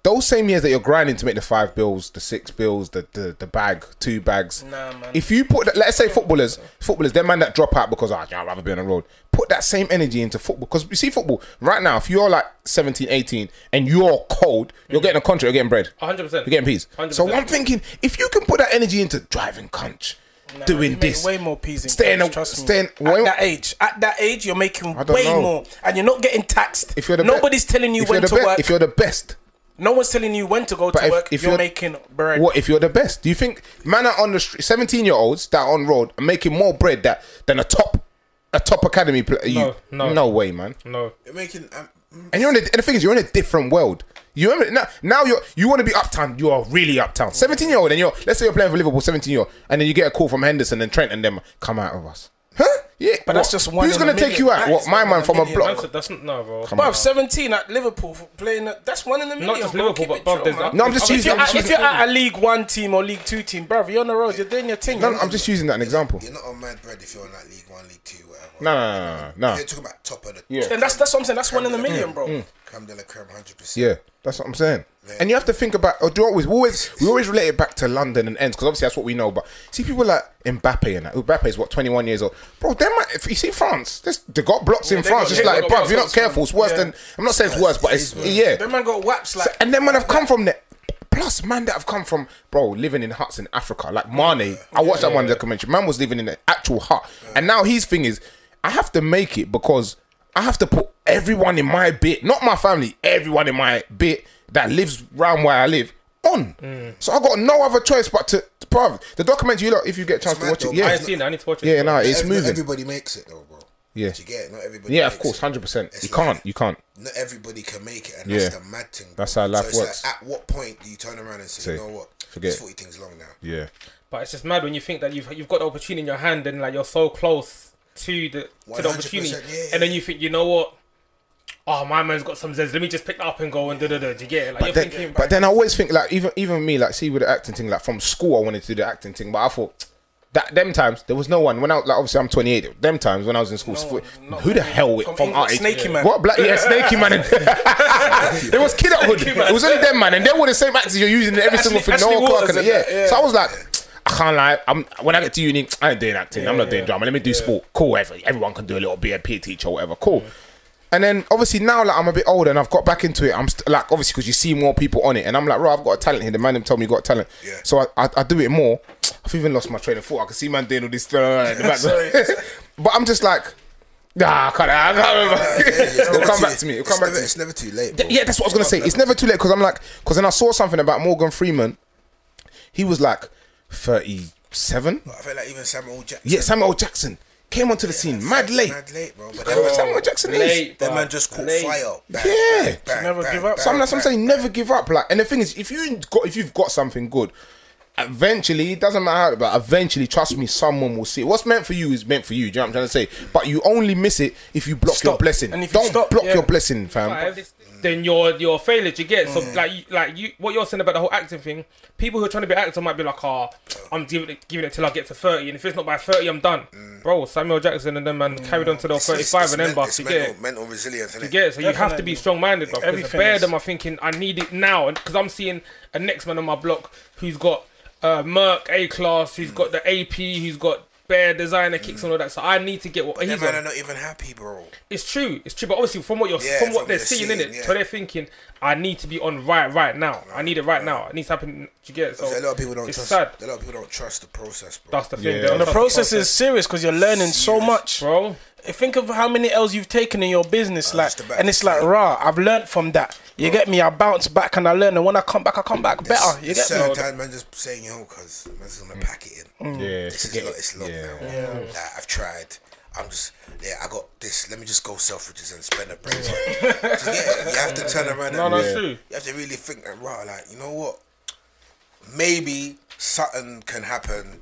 those same years that you're grinding to make the 5 bills, the 6 bills, the bag, 2 bags. Nah, man. If you put that, let's say footballers, them man that drop out because I'd rather be on the road. Put that same energy into football, because you see football right now. If you're like 17, 18 and you're cold, you're getting a contract, you're getting bread. 100%. You're getting peas. 100%. So I'm thinking, if you can put that energy into driving conch, doing this, way more peas in trust me. At that age, you're making way more, and you're not getting taxed. If you're the nobody's telling you when to work. If you're the best. No one's telling you when to go to work. If you're making bread. What if you're the best? Do you think man are on the street, 17-year-olds that are on road are making more bread than a top academy player? No way, man. No. You're making. And you're and the thing is, you're in a different world. You now you want to be uptown. You are really uptown. 17-year-old, and let's say you're playing for Liverpool, 17-year-old, and then you get a call from Henderson and Trent and them come out of us. Huh? Yeah, but that's just one. Who's gonna take you out? What, my man from a block? That's not, no, bro. Bro, 17 at Liverpool playing. That's one in a million. Not just Liverpool, but bro, I'm just using. If you're at a League 1 team or League 2 team, bro, you're on the road. You're doing your thing. No, I'm just using that as an example. You're not on mad bread if you're on like League 1, League 2, whatever. No. You're talking about top of the. Yeah. And that's what I'm saying. That's one in a million, bro. Creme de la creme, 100%. Yeah, that's what I'm saying. Yeah. And you have to think about, we always relate it back to London and ends, because obviously that's what we know. But see people like Mbappe and that. Mbappe is what, 21 years old, bro. If you see France, they got blocks in France. Just like, bro, if you're not careful, it's worse than. I'm not saying it's worse, but it's Them man got whaps like. And then man have come from there. Plus, man that have come from, bro, living in huts in Africa, like Mane. I watched that one documentary. Man was living in an actual hut, and now his thing is, I have to make it because I have to put everyone in my bit, not my family, everyone in my bit that lives around where I live on. So I got no other choice but to the documentary. If you get a chance to watch it, I ain't seen it. I need to watch it. Yeah, no, it's moving. Everybody makes it though, bro. Yeah, you get it. Not everybody. Yeah, of course, 100%. You can't. Not everybody can make it, and that's the mad thing. Bro. That's how life works. Like, at what point do you turn around and say, you know what? Forget this 40 things long now. Yeah, but it's just mad when you think that you've got the opportunity in your hand and like you're so close to the opportunity, and then you think, you know what? Oh, my man's got some zeds. Let me just pick that up and go and do you get it? Like, but then I always think like even me, like, see with the acting thing, like from school I wanted to do the acting thing, but I thought that them times there was no one when I like obviously I'm 28. Them times when I was in school, who the hell from our age? Snaky man. What black? Yeah, Snaky man. There was Kidhood. It was only them man, and they were the same actors you're using in every single thing. No one Clark. Yeah. So I was like, I can't lie. When I get to uni, I ain't doing acting. I'm not doing drama. Let me do sport. Cool. Everyone can do a little bit of PE teacher or whatever. Cool. And then obviously now like I'm a bit older and I've got back into it. I'm like obviously because you see more people on it, and I'm like, right, I've got a talent here. The man them told me you got a talent. Yeah. So I do it more. I've even lost my train of thought. I can see man doing all this in the background. But I'm just like, I can't remember. It'll come back to me. It's never too late, bro. Yeah, that's what I was gonna say. It's never too late, because I'm like, then I saw something about Morgan Freeman. He was like 37. I feel like even Samuel Jackson. Yeah, Samuel Jackson came onto the scene mad late, bro. But Samuel Jackson is. That man just caught fire. Never give up. So I'm saying never give up. Like, and the thing is, if you've got something good, eventually, it doesn't matter how, but eventually, trust me, someone will see it. What's meant for you is meant for you. Do you know what I'm trying to say? But you only miss it if you block your blessing. And if you don't block your blessing, fam. Then you're a failure. You get so like you what you're saying about the whole acting thing. People who are trying to be actors might be like, I'm giving it till I get to 30, and if it's not by 30, I'm done. Bro, Samuel Jackson and them man carried on to their 35 and then bust. You get it? Mental resilience. You get it? So you have to be strong-minded, bro. Because the bare of them are thinking, I need it now, and because I'm seeing a next man on my block who's got Merc A-class, who's got the AP, who's got bare designer kicks and all that, so I need to get what he's on. They're not even happy, bro. It's true, but obviously from what they're seeing in it, so they're thinking, I need to be on right now. I need it right now. It needs to happen. You get it? So a lot of people don't trust. Sad. A lot of people don't trust the process, bro. That's the thing. And the process is serious because you're learning so much, bro. think of how many L's you've taken in your business, and it's say. rah. I've learned from that. You get me? I bounce back and I learn, and when I come back better. You get me? Certain time, man, just saying, yo, because man's gonna pack it in. Yeah, It's long now. Like, I've tried. I'm just, I got this. Let me just go Selfridges and spend a break. You have to turn around. No, that's true. You have to really think that, right? Like, you know what? Maybe something can happen.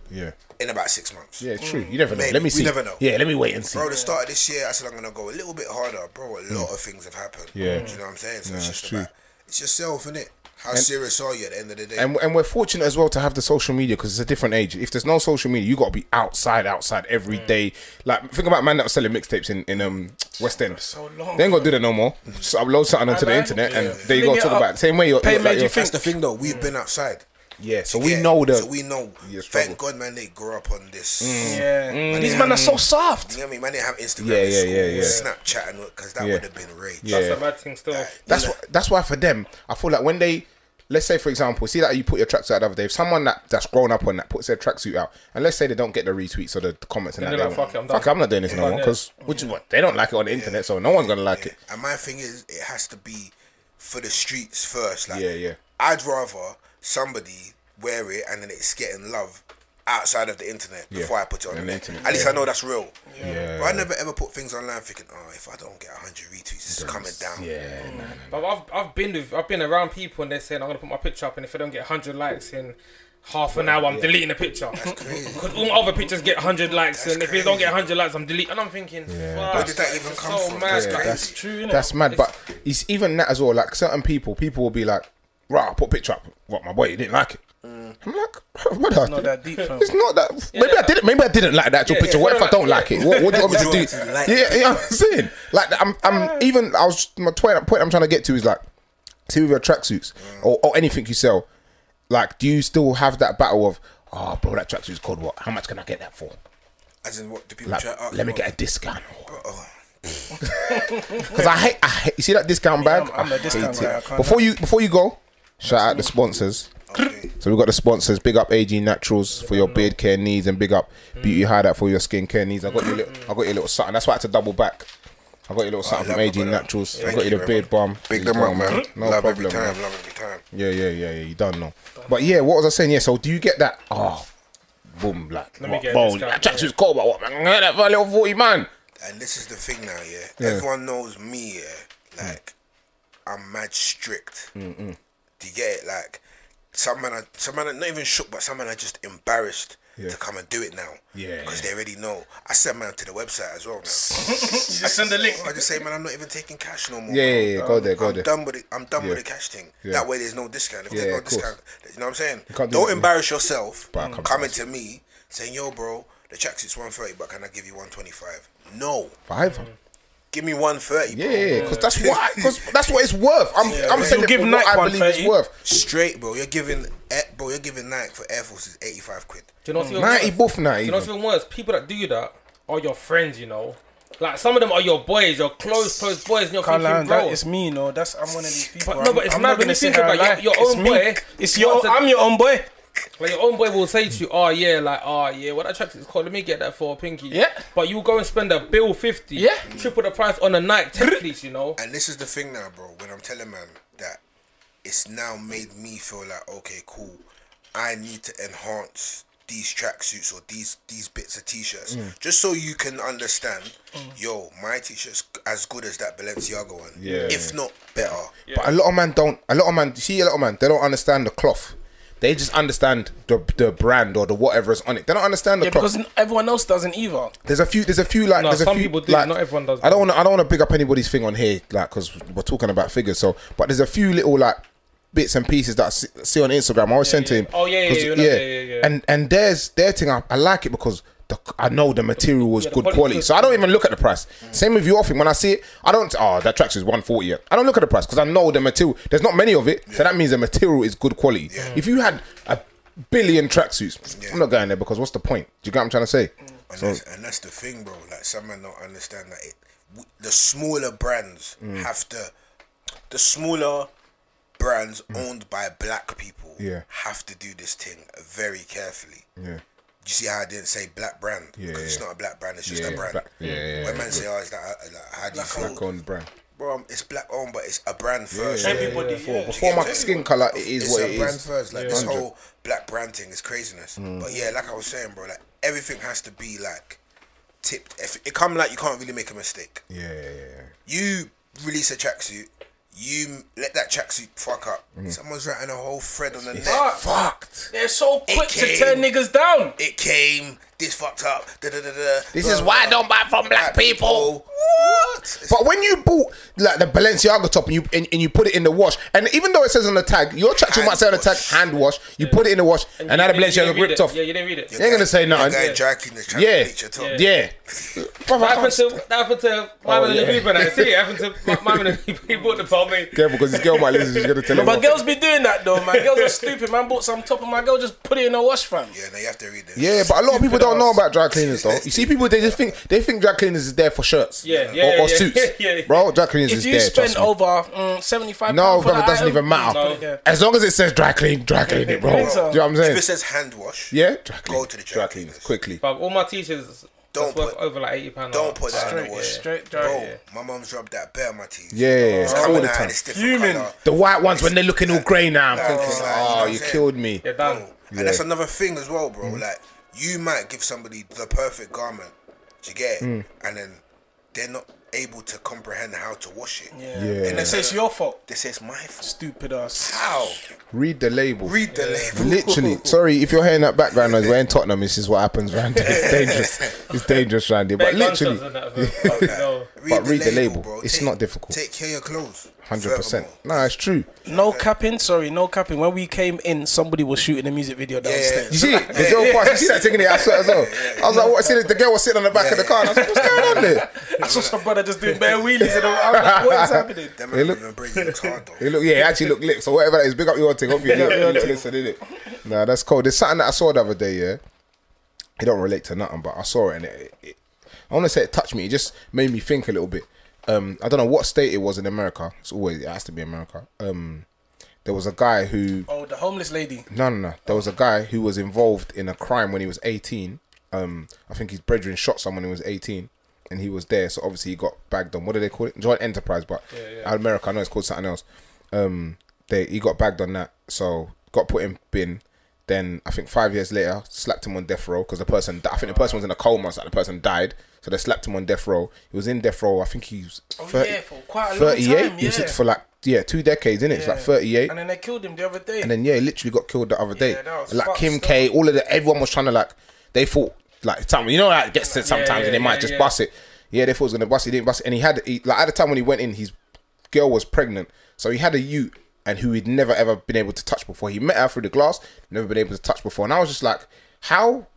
In about 6 months. Yeah, true. You never know. Maybe. Let me see. We never know. Yeah, let me wait and see. Bro, the start of this year, I said I'm gonna go a little bit harder, bro. A lot of things have happened. Yeah. Do you know what I'm saying? So No, it's it's just true. about, it's yourself, innit? How serious are you at the end of the day? And we're fortunate as well to have the social media because it's a different age. If there's no social media, you got to be outside every day. Like, think about man that was selling mixtapes in West End. So long. They ain't got to do that no more. Just upload something onto the internet and there you go. Talk about it. Same way you're That's the thing, though. We've been outside. Yeah, so we know the. So we know. Thank God, man, they grew up on this. These men are so soft. You know what I mean? Man, they have Instagram, Yeah. Snapchat, and because that would have been rage. That's a bad thing still. That's why for them, I feel like when they, let's say for example, see that you put your tracksuit out the other day, if someone that's grown up on that puts their tracksuit out, and let's say they don't get the retweets or the comments and that, like, fuck it, I'm not doing this no more because they don't like it on the internet, so no one's gonna like it. And my thing is, it has to be for the streets first. Like, Yeah. I'd rather somebody wear it and then it's getting love outside of the internet before I put it on the internet. At least I know that's real. But I never ever put things online thinking, oh, if I don't get 100 retweets, it's coming down. But I've been around people and they're saying I'm gonna put my picture up, and if I don't get 100 likes in half an hour, I'm deleting the picture. That's crazy. Because all my other pictures get 100 likes, and if you don't get 100 likes, I'm deleting. And I'm thinking, fuck, where did that even come from? That's true. That's mad. But it's even that as well. Like certain people will be like, right, I put a picture up. What, my boy, he didn't like it. I'm like, brother, it's not that deep. It's not that. Maybe I didn't like the actual picture. What if I don't like it? What do you want me to do? You know what I'm saying? Like, my point I'm trying to get to is like, see with your tracksuits or anything you sell, like, do you still have that battle of, oh, bro, that tracksuit's called what? How much can I get that for? As in, what do people like, try? let me get a discount. Because I hate. You see that discount bag? I'm a discount guy. Before you go, shout out the sponsors. Okay. So we've got the sponsors. Big up AG Naturals for your beard care needs, and big up Beauty Hideout for your skin care needs. I got your little something. That's why I had to double back. I got your little something from AG Naturals. I got you the beard balm. Big them up, man. No love problem. Every time. Love every time. Yeah. You don't know. But yeah, what was I saying? Yeah. So do you get that? Oh, boom, like, Let me get bro, this guy. that tracksuit's cold, but what, man? I got that for a little 40 man. And this is the thing now, everyone knows me, like, I'm mad strict. Do you get it? Like, some man are not even shook, but some man are just embarrassed to come and do it now. Because they already know. I send man to the website as well now. You just send the link. I just say, man, I'm not even taking cash no more. Yeah, go there. I'm done with it. I'm done with the cash thing. That way there's no discount. If there's no discount, you know what I'm saying? Don't embarrass yourself coming to me saying, yo, bro, the tracksuit's 130, but can I give you 125? No. 5. Give me 130. Yeah, because that's what it's worth. I'm saying you give what Nike I believe it's worth. Straight, bro. You're giving Nike for Air Forces 85 quid. Do you know what's even 90 worse? buff now. Do you know what's even worse? People that do that are your friends, you know. Like, some of them are your boys, your close boys, and you're thinking, bro. It's me, no. I'm one of these people. But it's mad when you think about your own boy. I'm your own boy. Like, your own boy will say to you, what that tracksuit is called, let me get that for a pinky. Yeah. But you go and spend a bill 50. Yeah. Triple the price on a Nike 10 fleece, you know. And this is the thing now, bro. When I'm telling man that it's now made me feel like, okay, cool, I need to enhance these tracksuits or these bits of t-shirts just so you can understand, yo, my t-shirt's as good as that Balenciaga one, if not better. But a lot of man, they don't understand the cloth. They just understand the brand or the whatever is on it. They don't understand the cloth. Because everyone else doesn't either. There's a few like some people do, like, not everyone does. I don't want to pick up anybody's thing on here, like, because we're talking about figures. So, but there's a few little like bits and pieces that I see on Instagram. I always send to him. Oh yeah. And there's their thing. I like it because I know the material was good quality, so I don't even look at the price. Same with your thing. When I see it, I don't. Oh, that tracksuit is 140. I don't look at the price because I know the material. There's not many of it, so that means the material is good quality. If you had a billion tracksuits, I'm not going there because what's the point? Do you get what I'm trying to say? And that's the thing, bro. Like, some men don't understand that the smaller brands have to. The smaller brands owned by black people have to do this thing very carefully. you see how I didn't say black brand? Because it's not a black brand, it's just a brand. When men say, oh, is that, how do you feel? Black owned brand. Bro, it's black owned, but it's a brand first. Everybody, before my skin colour, it is what it is. It's a brand first. Like, this whole black brand thing is craziness. But yeah, like I was saying, bro, like, everything has to be, like, tipped. If it come like, you can't really make a mistake. You release a tracksuit, you let that tracksuit fuck up. Someone's writing a whole thread on the net. Fucked. They're so quick to turn niggas down. It came. This fucked up. This is why I don't buy from black people. What? But when you bought like the Balenciaga top and you put it in the wash, and even though it says on the tag, your tracksuit might say on the tag hand wash. You put it in the wash, and now the Balenciaga ripped off. Yeah, you didn't read it. You ain't gonna say nothing. Dry cleaners trying to bleach your top. That happened to my man in the booth when I see it. Happened to my man. He bought the top, mate. Careful, because this girl might listen. She's gonna tell him. My girls be doing that though, man. Girls are stupid, man. Bought some top and my girl just put it in a wash, fam. Yeah, no, you have to read this. Yeah, but a lot of people don't know about dry cleaners though. You see, people they think dry cleaners is there for shirts, or suits. Bro, dry cleaners is there. If you spend over £75, no, brother, it doesn't even matter. As long as it says dry clean it, bro. Do you know what I'm saying? If it says hand wash, go to the dry cleaners quickly. But all my t-shirts, don't put over like £80. Don't put that in the wash. Straight dry. Bro, my mum's rubbed that bare on my teeth. It's coming all the out time. and it's different colour. The white ones when they're looking all grey now, I'm thinking, oh, you killed me. You're done. And that's another thing as well, bro. Like, you might give somebody the perfect garment, do you get it? And then they're not able to comprehend how to wash it. And they say it's your fault. They say it's my fault. Stupid ass. How? Read the label. Read the label. Literally. Sorry if you're hearing that background noise. We're in Tottenham. This is what happens around here. It's dangerous. It's dangerous around here. But literally. But read the label. Bro. It's not difficult. Take care of your clothes. 100%. No, it's true. No capping. Sorry, no capping. When we came in, somebody was shooting a music video downstairs. You see the girl passed. You see that taking it outside as well. I was like, what? I see the girl was sitting on the back of the car. And I was like, what's going on there? I saw some brother just doing bare wheelies. And I was like, what is happening? He look, yeah, he actually looked lit. So whatever that is, big up your thing. Hope you listen, innit? Nah, that's cool. There's something that I saw the other day. Yeah, it don't relate to nothing, but I saw it and it I want to say it touched me. It just made me think a little bit. I don't know what state it was in America. It has to be America. There was a guy who... Oh, the homeless lady. No. There was a guy who was involved in a crime when he was 18. I think his brethren shot someone when he was 18. And he was there. So obviously he got bagged on. What do they call it? Joint enterprise. But out of America, I know it's called something else. He got bagged on that. So got put in bin. Then I think 5 years later, slapped him on death row. Because the person was in a coma. So the person died. So they slapped him on death row. He was in death row. I think he was 30, for quite a 38. long time. He was for like 2 decades, innit? It's like 38. And then they killed him the other day. And then he literally got killed the other day. Like Kim K, all of everyone was trying to like. They thought like something. You know how it gets to sometimes, and they might just bust it. Yeah, they thought he was gonna bust it. He didn't bust it. And he had like at the time when he went in, his girl was pregnant, so he had a ute and who he'd never ever been able to touch before. He met her through the glass, never been able to touch before. And I was just like, how?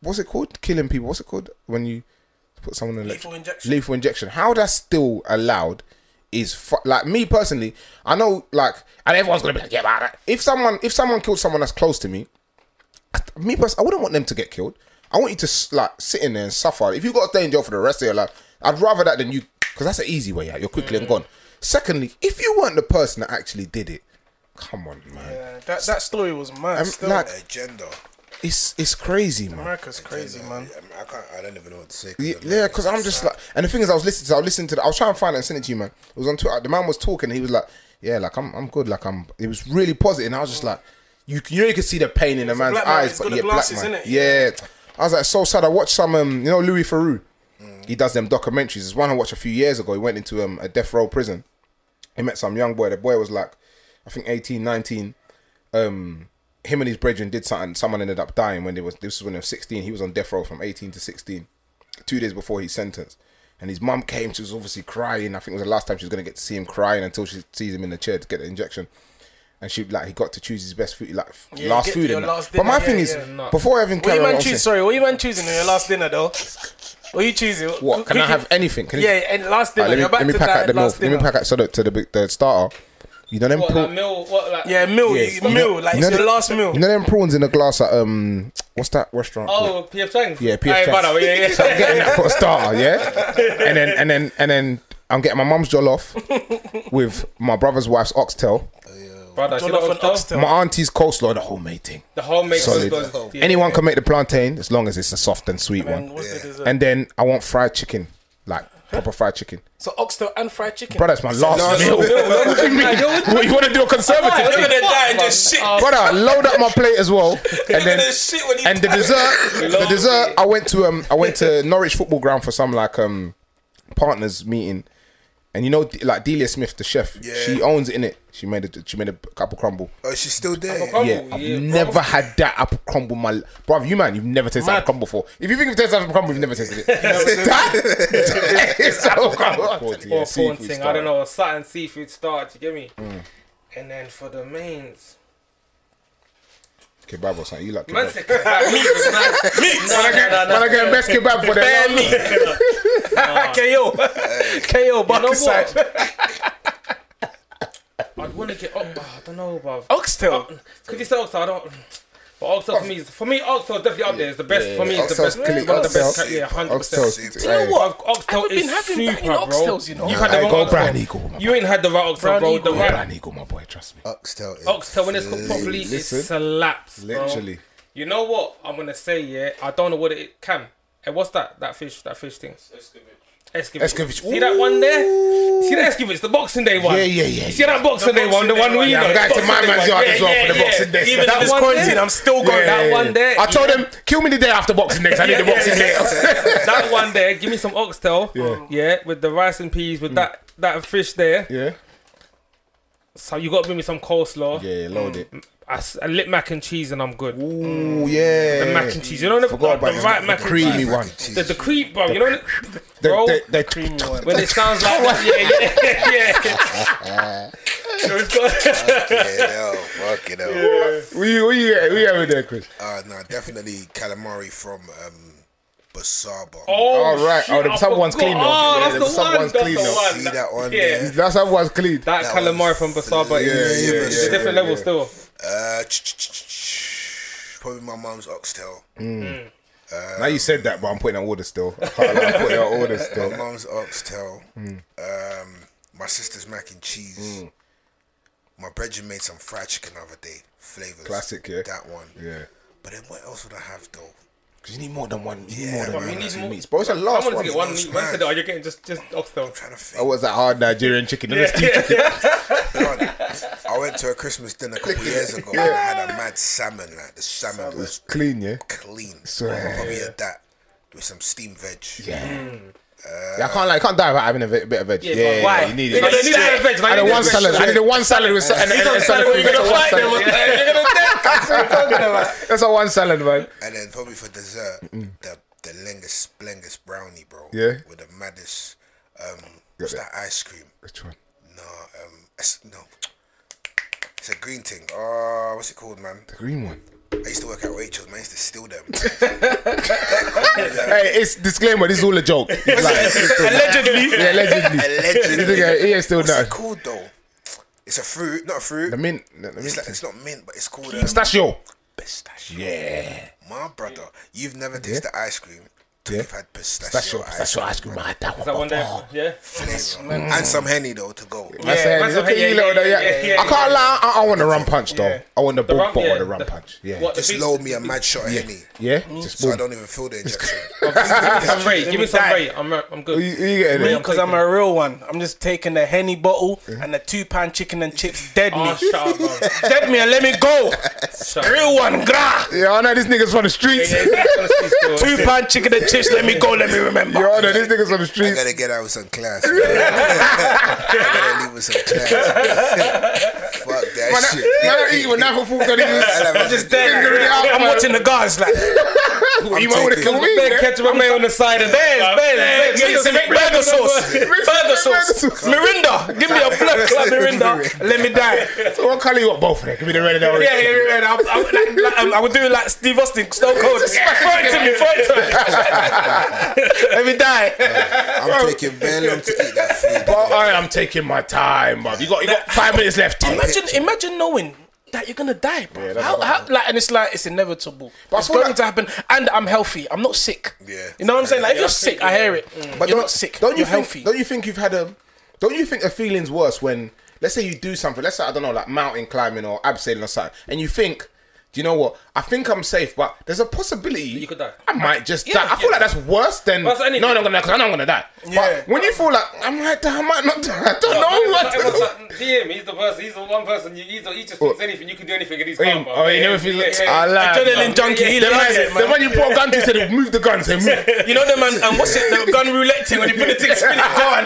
What's it called? Killing people. What's it called when you put someone in lethal injection? Lethal injection. How that's still allowed is like me personally. I know like, and everyone's gonna be like, yeah, about that. If someone killed someone that's close to me, me personally, I wouldn't want them to get killed. I want you to like sit in there and suffer. If you got to stay in jail for the rest of your life, I'd rather that than you, because that's an easy way out. You're quickly and gone. Secondly, if you weren't the person that actually did it, come on, man. Yeah, that story was mad. Like agenda. It's crazy, man. America's crazy, man. I don't even know what to say. Yeah, because I'm just like, and the thing is, I was listening to. I was trying to find it and send it to you, man. It was on Twitter. The man was talking. And he was like, "Yeah, like I'm good. Like It was really positive. And I was just like, you could see the pain in the man's eyes, but yeah, black man. Yeah, I was like, so sad. I watched some, Louis Theroux. He does them documentaries. There's one I watched a few years ago. He went into a death row prison. He met some young boy. The boy was like, I think 18, 19. Him and his brethren did something. Someone ended up dying this was when he was 16. He was on death row from 18 to 16, 2 days before his sentence. And his mum came. She was obviously crying. I think it was the last time she was going to get to see him crying until she sees him in the chair to get the injection. And he got to choose his best food, like last food. But my thing is, before I even carry on, what you man choosing on your last dinner though? What are you choosing? What can I have anything? And last dinner. Let me pack out the meal. Let me pack out the starter. You know them prawns? Meal. Like it's your last meal. You know them prawns in a glass at what's that restaurant? Oh, PF Chang's. Yeah, PF Chang's. So I'm getting that for a starter, yeah. And then I'm getting my mum's jollof with my brother's wife's oxtail. Brother, see the Jollof and oxtail? oxtail. My auntie's coleslaw, the homemade thing. The homemade Solid. coleslaw. Yeah. Anyone can make the plantain as long as it's a soft and sweet And one. what's the dessert? And then I want fried chicken, like proper fried chicken. So oxtail and fried chicken. Brother, that's my last meal. What do you mean? What, you want to do a conservative You're thing? gonna die and just shit. Brother, load up my plate as well, and then shit when you and the dessert. I went to Norwich football ground for some like partners meeting, and you know like Delia Smith, the chef, she owns it in it. She made a apple crumble. Oh, she's still there. Yeah, I've never had that apple crumble. Bruv, you've never tasted apple crumble before. If you think you've tasted apple crumble, you've never tasted it. It's apple crumble. Or phone thing, I don't know, a certain seafood starch, you get me? And then for the mains, Kebab or something. You like man kebab? said kebab. Meat. Man, I get best kebab for them. KO, but no side. I'd want to get I don't know, bruv. Oxtail. Could you say oxtail? I don't. But oxtail for me, oxtail definitely up there. It's the best. For me, it's the Oxtail's best. clean. One of the best. Oxtail. Yeah, 100%. Oxtail's- You know what? Oxtail I've been is having super, banging bro. oxtails, you know. You've had the Hey, wrong go oxtail. Brown Eagle, man. You ain't had the right oxtail, Brown bro. Eagle. The right Brown Eagle, my boy, trust me. Oxtail when it's cooked properly, Listen. it slaps, bro. Literally. You know what I'm gonna say? Yeah, I don't know what it can. Hey, what's that? That fish thing. Escovitch. See that one there? See the Escovitch, the Boxing Day one. Yeah. You see that Boxing Day one, the one we know. I'm going to my man's yard as well for the Boxing Day. Even That in this one quarantine, there. I'm still going. That one there. I told them, kill me the day after Boxing Day. 'Cause I need the Boxing Day. That one there. Give me some oxtail. Yeah, with the rice and peas, with that fish there. Yeah. So you got to bring me some coleslaw. Yeah, load it. A lit mac and cheese and I'm good. Ooh, yeah. The mac and cheese. You know the right mac and creamy cheese. one. The cream, bro. You know bro. The creamy one. When it sounds like that. Yeah. So it's got Fucking hell. What you having there, Chris? No, definitely calamari from Basaba. All right. shit, Oh, the I sub one's forgot. clean though. Oh, Yeah, that's the the sub one. one's That's clean the though. one. See that one Yeah. there? That sub one's clean. that calamari from Basaba is yeah, a different level still. Probably my mum's oxtail. Now you said that, but I'm putting an order still. I can't lie, I'm putting an order My still. mum's oxtail. My sister's mac and cheese. My brethren made some fried chicken the other day. Flavors. Classic, yeah. That one. Yeah. But then what else would I have though? Because you need more than one. You need Yeah, more than man, one. you need Two more. meats. Bro, it's a I last wanted one. to get one It's meat. Man mad. said, "Oh, you're getting just oxtail." I'm trying to think. Oh, was that hard Nigerian chicken? No, that's steamed chicken. I went to a Christmas dinner a couple years ago and I had a mad salmon. Like the salmon was Clean, yeah? clean. So- Probably had that with some steamed veg. Yeah. Yeah, I can't die without having a bit of veg. Yeah, why? you need You it. need to have veg, man. I You need need one veg. salad. I need one salad with salad. You're gonna fight them. You're gonna dead. That's a one salad, man. And then probably for dessert, the Lengus brownie, bro. Yeah. With the maddest, what's that ice cream? Which one? No, it's a green thing. What's it called, man? The green one. I used to work at Rachel's, man. I used to steal them. Hey, it's disclaimer. This is all a joke. Allegedly. Yeah, allegedly. Allegedly. He ain't still What's that. it called though? It's a fruit, not a fruit. The mint. It's not mint, but it's called Pistachio. pistachio. Yeah. My brother, you've never tasted ice cream till you've had Pistachio ice cream. I had that one. That one there. Yeah. flavor. And some Henny though to go. I said, man, look so- at you, little though, yeah. I can't lie. I want the rum punch though. I want the bulk rum, bottle yeah. of the rum punch. Yeah. What, the Just big- load me a mad shot of Henny. Yeah. Just So I boom. don't even feel the injection. Some rate. Give me some rate. I'm good. You getting it? Because I'm a real one. I'm just taking the Henny bottle and the £2 chicken and chips. Dead Oh, me. shut up, bro. Dead me and let me go. Shut up. Real one. Gra. Yeah, I know this nigga's from the streets. £2 chicken and chips. Let me go. Let me remember. Yo, I know this nigga's from the I streets. gotta get out with some class. Man. I gotta leave with some class. Fuck that shit. Man, I eat with knife food. I'm Just dead. I'm watching the guards like. You might want to kill me. Big ketchup and mayo on the side of Bears. Give me some burger sauce. Burger sauce. Mirinda. Give me a blood club Mirinda. Let me die. So what colour you got? Both of them. Give me the red and the orange. I would do like Steve Austin, Stone Cold. Throw it to me. Let me die. I'm taking very long to eat that food. But I am taking my time, bruv. You got 5 minutes left. Imagine knowing that you're gonna die, bro. Yeah, that's how like, and it's like it's inevitable. But I It's feel going like- to happen, and I'm healthy. I'm not sick. Yeah. You know what I'm saying? Like if you're sick, I hear it. But you're not sick. Don't you You're think? healthy. Don't you think you've had a? Don't you think a feeling's worse when, let's say you do something, let's say, I don't know, like mountain climbing or abseiling or something, and you think, do you know what? I think I'm safe, but there's a possibility you could die. I might just die. I feel like that's worse than no, I'm gonna die because I know I'm gonna die. But when you feel like I might die, I might not die. I don't know what. Like, DM, he's the person. He's the one person. He just thinks anything. You can do anything, and he's calm. Oh, he never feels like adrenaline junkie. He loves it, man. The one you put a gun to, said move the gun. Say move. You know the man, and what's it? The gun roulette thing when you put the thing spin it. Go on.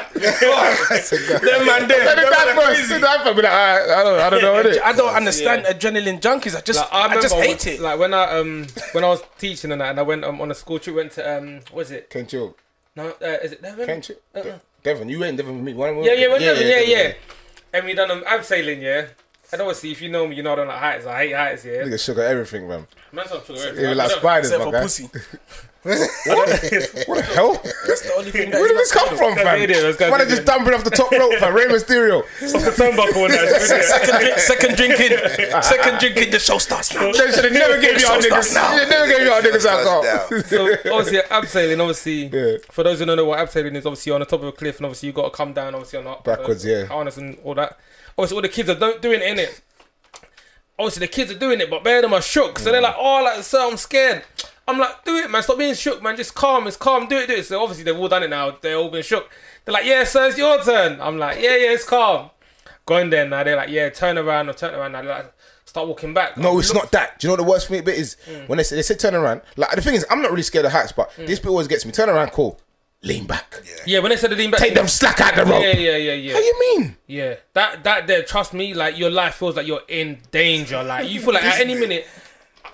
Them man there. I don't know what it is. I don't understand adrenaline junkies. I just hate it. Like when I was teaching and I went on a school trip, went to what is it? Kencho. No, is it Devon? Kencho. Devon, you went Devon with me. Yeah. And we done abseiling, yeah. And obviously, if you know me, you know I don't like heights. I hate heights, yeah. Nigga sugar everything, man. Man's on sugar everything. Like spiders, except my for guy. pussy. What the hell? That's the only thing. Where did this come from, fam? Man, are just dumping off the top rope, fam. Rey Mysterio. Off the turnbuckle and that. Second drinking, the show starts now. They should have never gave you our niggas. They never gave you our niggas alcohol. So obviously, abseiling, obviously, for those who don't know what abseiling is, obviously you're on the top of a cliff, and obviously you got to come down, obviously on backwards, harness and all that. Obviously, all the kids are doing it, innit? Obviously, the kids are doing it, but bare of them are shook. So they're like, oh, like, sir, I'm scared. I'm like, do it, man. Stop being shook, man. Just calm. It's calm. Do it. So obviously, they've all done it now. They're all been shook. They're like, yeah, sir, it's your turn. I'm like, yeah, it's calm. Going there now. They're like, yeah, turn around. Now they're like, start walking back. No, it's not that. Do you know what the worst bit is? When they say turn around. Like, the thing is, I'm not really scared of heights, but this bit always gets me. Turn around, cool. Lean back. Yeah, when they said the lean back, take them slack out the rope. Yeah. How you mean? Yeah, that there. Trust me, like your life feels like you're in danger. Like you feel like at any minute,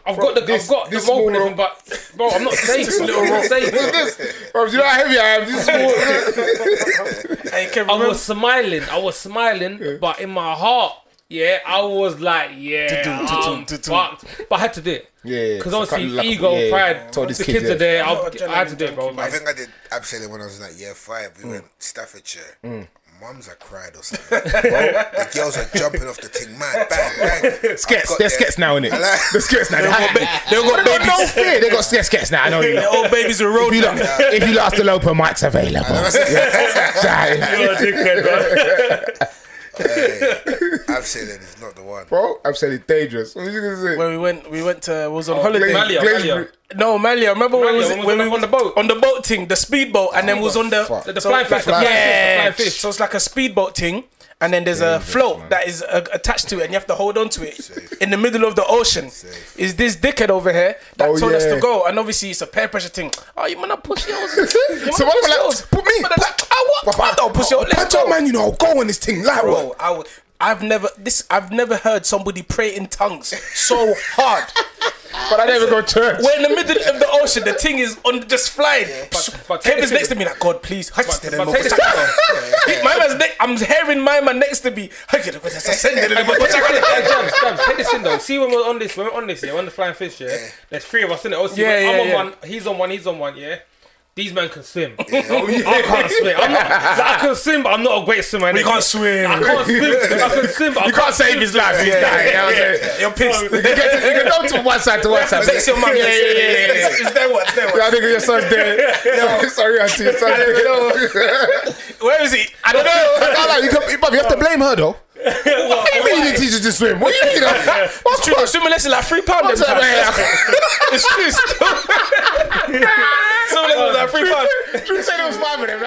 I've got the rope and everything, but bro, I'm not safe. Little rope, safe. Bro, do you know how heavy I am? This I was smiling, but in my heart, yeah, I was like, I'm fucked. But I had to do it. Yeah, because obviously ego, pride. The kids are there. I had to do it, bro. I think I did abseiling when I was like year 5. We went Staffordshire. Mums are cried or something. The girls are jumping off the thing, man. Bang. They're skets now, innit? The skets now. They got babies. No fear. They got skets now. I know you. The old babies are road. If you lost the loper, mic's available. You're a dickhead, bro. Abseiling is not the one, bro. Abseiling dangerous. What are you gonna say? When we went to was on holiday. Malia. No, Malia. Remember when we on the boat? On the boat thing, the speedboat, and then was on the flying fish. The flying fish. So it's like a speedboat thing, and then there's a float that is attached to it, and you have to hold on to it in the middle of the ocean. Is this dickhead over here that told us to go? And obviously it's a peer pressure thing. Oh, you man, pussy. So what am like? Put me. I don't pussy. Let's go, man. You know, go on this thing, like bro. I've never heard somebody pray in tongues so hard. But I never go to church. We're in the middle of the ocean. The thing is on just flying. Kevin's next to me like, God, please. I'm hearing my man next to me. Take this in though. See when we're on this, yeah, we're on the flying fish, yeah. There's 3 of us in it. I'm on one. He's on one, yeah. These men can swim. I can't swim. I can swim, but I'm not a great swimmer. We can't swim. I can't swim. I can swim, but you can't save his life. He's dying. You're pissed. You can go to one side to one side. Text your mum. Is there what? I think your son's dead. Sorry, auntie. Your son's dead. Where is he? I don't know. You have to blame her though. What do you mean you didn't teach us to swim? What do you mean? What's true? Swimming lesson like £3. It's true. Swimming lesson like £3. True said it was 5 of them.